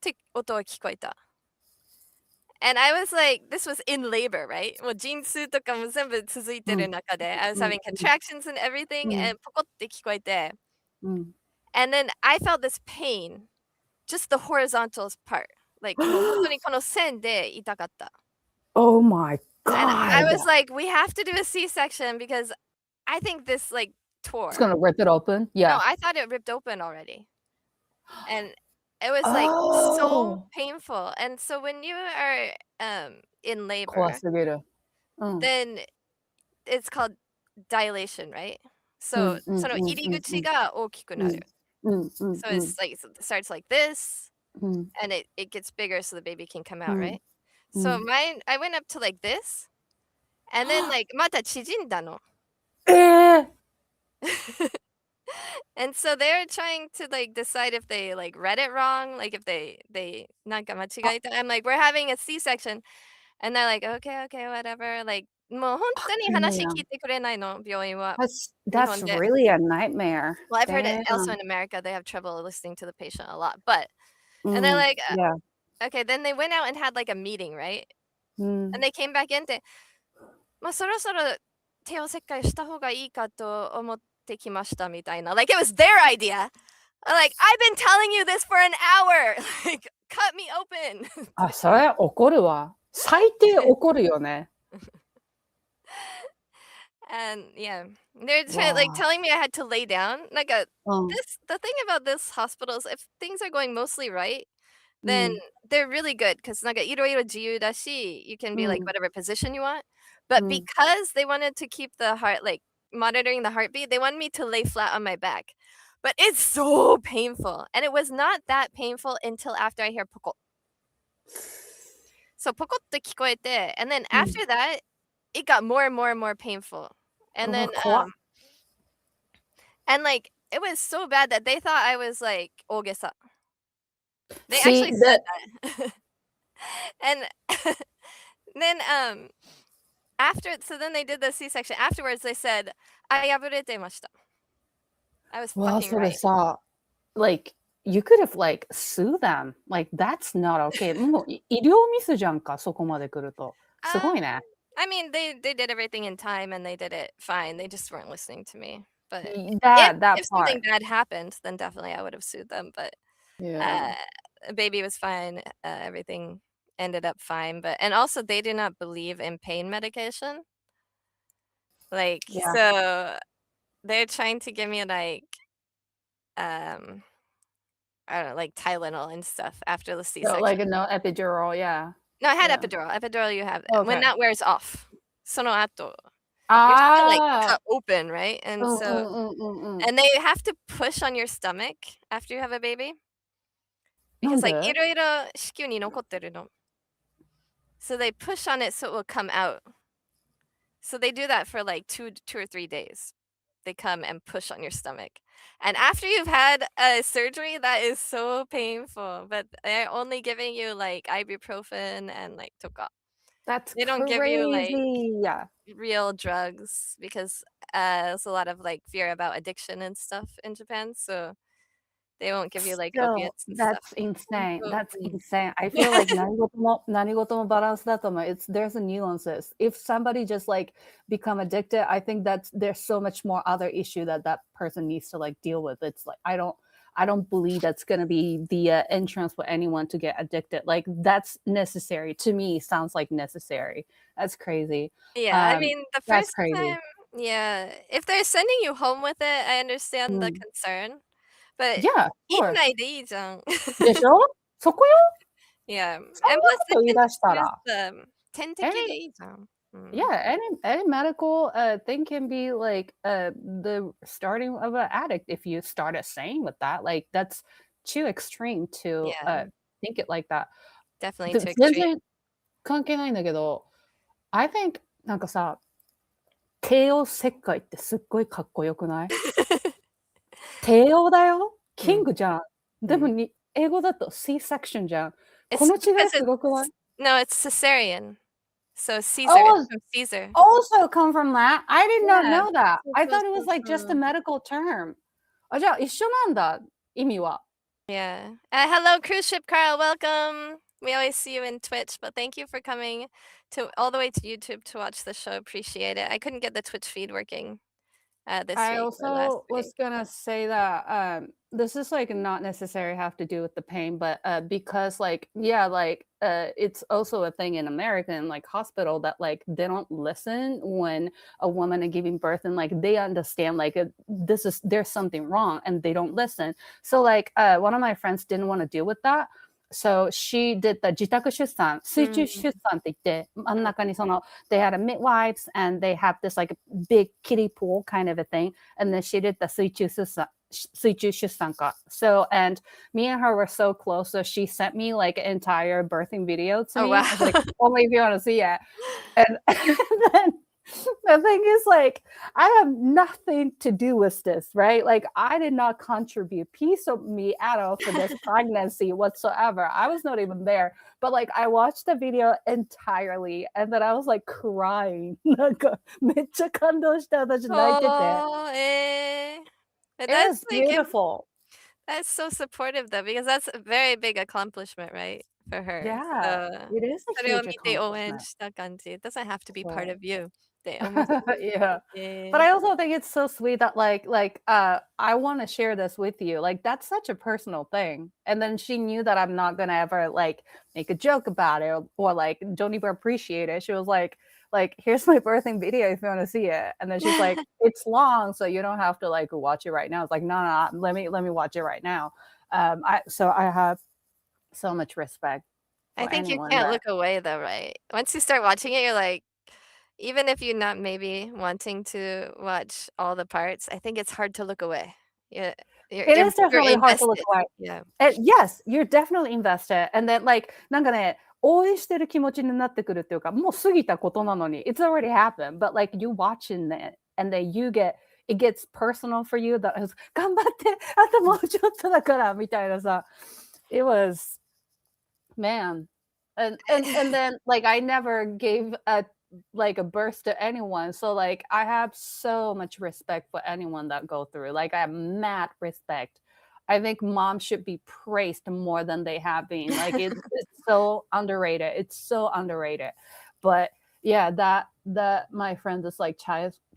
て音が聞こえた。And I was like, this was in labor, right? もう陣痛とかも全部続いてるうん。中で、I was うん having うん。contractions and everything, うん。and ポコって聞こえて、うん。and then I felt this pain, just the horizontal part. Like もう本当にこの線で痛かった。Oh my And I god. was like, we have to do a C-section because I think this like It's tore. gonna rip it open? No, Yeah. I thought it ripped open already. And it was like so Oh. painful. And so when you are in 怖 labor, すぎる。うん。then it's called dilation, right? う So んうんそのうん入りうんうん。口が大きくなる。うん。うんうん So うん。it's like it starts like this うん。and it gets bigger so the baby can come う out, ん。right? う So ん。mine I went up to like this and then like また縮んだの。ええ！And so they're trying to like decide if they like read it wrong, like if they なんか間あ、違えた I'm like, "We're having a C-section." And they're like, "Okay, okay, whatever." Like もう本当に悪夢やん。話聞いてくれないの、病院は。日 That's 本で。really a nightmare. Well, I've heard it also Damn. in America, they have trouble listening to the patient a lot, but う and they're ん。like, Yeah. okay, then they went out and had like a meeting, right? う And ん。they came back in で、ま、そろそろ帝王切開した方がいいかと思ってきましたみたいな。Like it was their idea. Like, "I've been telling you this for an hour." Like, "Cut me open." あ、それ怒るわ。最低怒るよね。And yeah, they're like わあ。telling me I had to lay down. Likeうん。the thing about this hospital is if things are going mostly right, う then ん。they're really good because なんかいろいろ自由だし、you can う be like ん。whatever position you want. う But ん。because they wanted to keep the heart like monitoring the heartbeat, they wanted me to lay flat on my back. But it's so painful. And it was not that painful until after I hear poko. So ポコって聞こえて and then うん。after that, it got more and more and more painful. う And わ、then, 怖っ。and like, it was so bad that they thought I was like 大げさ. They See, actually said that that. And then, after so then they did the C-section. Afterwards, they said, あ、破れてました. I was わあ、fucking それ right. さ、like, you could have, like, sue them. Like, that's not okay. もう、医療ミスじゃんか、そこまで来ると。すご Um, いね。I mean, they did everything in time and they did it fine. They just weren't listening to me. But if That if something part. bad happened, then definitely I would have sued them. But Yeah. uh, baby was fine. Everything ended up fine. But and also they do not believe in pain medication. Like Yeah. so, they're trying to give me like um I don't know, like Tylenol and stuff after the So, like, C-section. no epidural, yeah. No, I had Yeah. epidural. Epidural you have when Okay. that wears off. その後 You're still, like, Ah. cut open, right? And so and they have to push on your stomach after you have a baby because, like, なんで？色々子宮に残ってるの。So they push on it so it will come out. So they do that for, like, 2 or 3 days. They come and push on your stomach. And after you've had a surgery, that is so painful, but they're only giving you, like, ibuprofen and, like, toka. That's They don't give you, like, crazy. Yeah. real drugs because, there's a lot of, like, fear about addiction and stuff in Japan, so they won't give you, like, Still, opiates and stuff. that's insane. That's うん。insane. I feel like 何事もバランスだと思う。There's a nuances. If somebody just like become addicted, I think that's there's so much more other issue that that person needs to like deal with. It's like I don't believe that's going to be the entrance for anyone to get addicted. Like that's necessary to me. Sounds like necessary. That's crazy. Yeah, I Um, mean, the that's first crazy. time yeah, if they're sending you home with it, I understand the Mm. concern, but Yeah, of 院 course. 内でいいじゃん。でしょ？そこよ。Yeah, そん and な plus こと it 言い can 出した just ら。点滴 Any でいいじゃん。うん。yeah, any medical thing can be like the starting of an addict if you start a saying with that. Like that's too extreme to Yeah, think it like that. definitely で、too extreme. 全然関係ないんだけど、I think なんかさ、帝王切開ってすっごいかっこよくない？帝王だよ。キンうん、グじゃん。うん。でも英語だと C-section じゃん。こ It's の違い because すごくない？it's no, it's cesarean. So Caesar, it's Oh, from Caesar. also come from that? I did not Yeah. know that. そう I そう thought it そ was う like そ just a う。medical term. あ、じゃあ一緒なんだ、意味は。Yeah. Hello, cruise ship Carl, welcome. We always see you in Twitch, but thank you for coming to all the way to YouTube to watch the show. Appreciate it. I couldn't get the Twitch feed working this I week or last also was week. gonna say that this is like not necessarily have to do with the pain, but because like yeah, like it's also a thing in American like hospital that like they don't listen when a woman is giving birth and like they understand like this is there's something wrong and they don't listen. So like one of my friends didn't want to deal with that. So she did the 自宅出産、水中出産って言って、真ん中にその they had a midwives and they have this like big kiddie pool kind of a thing. And then she did the 水中出産か. So, and me and her were so close. So she sent me like an entire birthing video to Oh, me. wow. I was like, only if you want to see it. And, and then the thing is like I have nothing to do with this, right? Like I did not contribute piece of me at all for this pregnancy whatsoever. I was not even there, but like I watched the video entirely and then I was like crying. なんかめっちゃ感動して私泣いてて。Oh, But It that's was like beautiful. that's so supportive though, because that's a very big accomplishment, right, for her. Yeah, So, it is a それを huge 見て応援 accomplishment. した感じ。It doesn't have to be part So of you って思って。yeah. But え I also think it's so sweet that I want to share this with you. Like that's such a personal thing. And then she knew that I'm not gonna ever like make a joke about it or like don't even appreciate it. She was like here's my birthing video if you want to see it. And then she's like, it's long, so you don't have to like watch it right now. It's like, no, let me watch it right now. I have so much respect I for think you anyone can't that look away though, right? Once you start watching it, you're like even if you're not maybe wanting to watch all the parts, I think it's hard to look away. Yeah, it you're is you're definitely hard to look invested. away. Yeah. Yes, you're definitely invested. And then like なんかね、応援してる気持ちになってくるっていうか、もう過ぎたことなのに、it's already happened. But like you watching it and then it gets personal for you that is 頑張って、あともうちょっとだからみたいなさ。It was man. And then like I never gave a like a birth to anyone. So like I have so much respect for anyone that go through. Like I have mad respect. I think moms should be praised more than they have been. Like it's so underrated. It's so underrated. But yeah, that my friend this like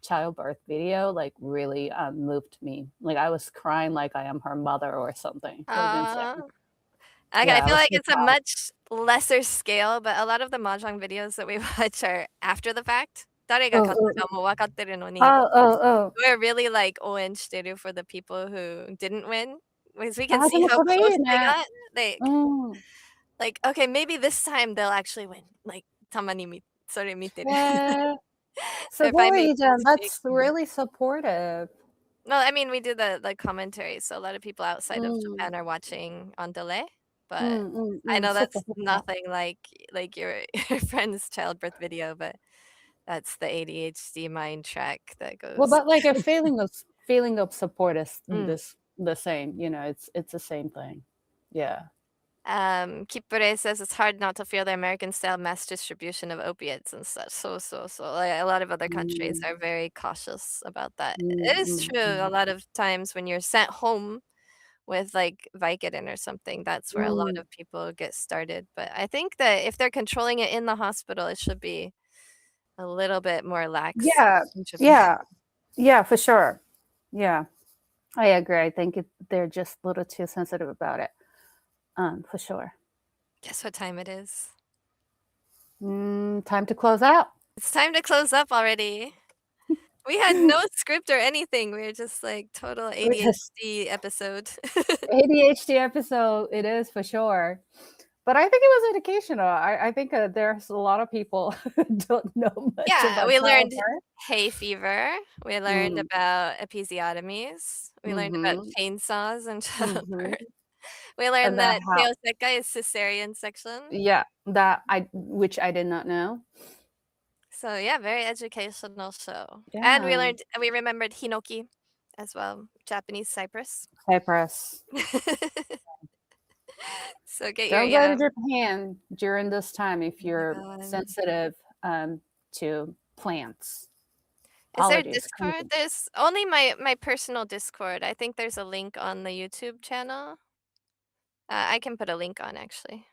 childbirth video like really moved me. Like I was crying like I am her mother or something. It was Aw. insane. I Yeah, I feel was like so it's a proud. much lesser scale, but a lot of the mahjong videos that we watch are after the fact. 誰が勝ったかも分かってるのに Oh, oh, oh. we're really like 応援してる for the people who didn't win, because we can あ、で see も how それ close いい they ね。got. う Like ん。like, okay, maybe this time they'll actually win. Like たまにそれ見てる。へえ。If I make すごいじゃん。mistakes. That's really supportive. No, I mean we do the commentary, so a lot of people outside of うん。Japan are watching on delay, う but んうんう I ん。know そっか that's そっか。nothing like your your friend's childbirth video, but that's the ADHD mind track that Well, goes. but like a feeling of support is Mm. the same. You know, it's the same thing. Yeah. Kipure says it's hard not to feel the American style mass distribution of opiates and such. So like a lot of other countries うん。are very cautious about that. うん It う is ん true う a ん。lot of times when you're sent home with like Vicodin or something, that's う where a lot ん。of people get started. But I think that if they're controlling it in the hospital, it should be a little bit more lax Yeah. in Japan. Yeah. Yeah, for sure. Yeah. I agree. I think they're just a little too sensitive about it. For sure. Guess what time it is? Time to close out. It's time to close up already. We had no script or anything. We were just like total Yes. ADHD episode. ADHD episode, it is for sure. But I think it was educational. I think there's a lot of people who don't know much Yeah, about we learned childbirth. hay fever. We learned Mm. about episiotomies. We learned about Mm-hmm. chainsaws and Mm-hmm. childbirth. We learned And that that how, Sayaka is cesarean section. yeah, which I did not know. So yeah, very educational show. And Yeah. we remembered hinoki as well, Japanese cypress. Cypress. So get your Don't go to Japan during this time if oh my you're god. sensitive to plants. Is there Allergies. Discord? There's only my personal Discord. I think there's a link on the YouTube channel. I can put a link on actually.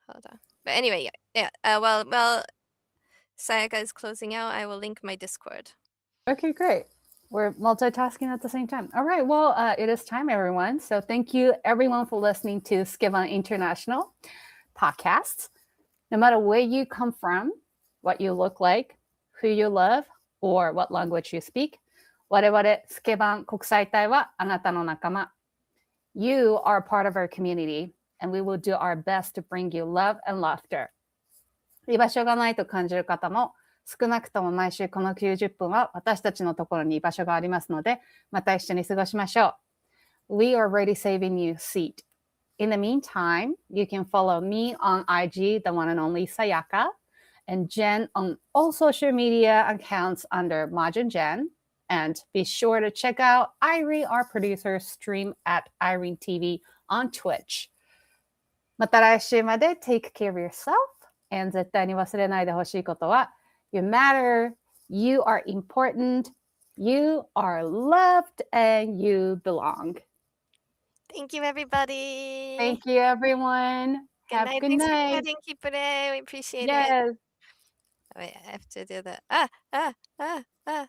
Hold on. But anyway, yeah. Well, Sayaka is closing out. I will link my Discord. Okay, great. We're multitasking at the same time. All right. Well, it is time, everyone. So thank you, everyone, for listening to Skivan International podcast. No matter where you come from, what you look like, who you love, or what language you speak, 我々スケバン国際隊はあなたの仲間。You are part of our community, and we will do our best to bring you love and laughter. 居場所がないと感じる方も、少なくとも毎週この90分は私たちのところに居場所がありますので、また一緒に過ごしましょう。We are already saving you a seat. In the meantime, you can follow me on IG, the one and only Sayaka, and Jen on all social media accounts under Majin Jen. And be sure to check out Airi, our producer's stream at Irene TV on Twitch. また来週まで take care of yourself. And 絶対に忘れないでほしいことは You matter, you are important, you are loved, and you belong. Thank you, everybody. Thank you, everyone. Good Have a night. good Thanks for night. chatting, Kipure. We appreciate it. Yes. Wait, I have to do the ah.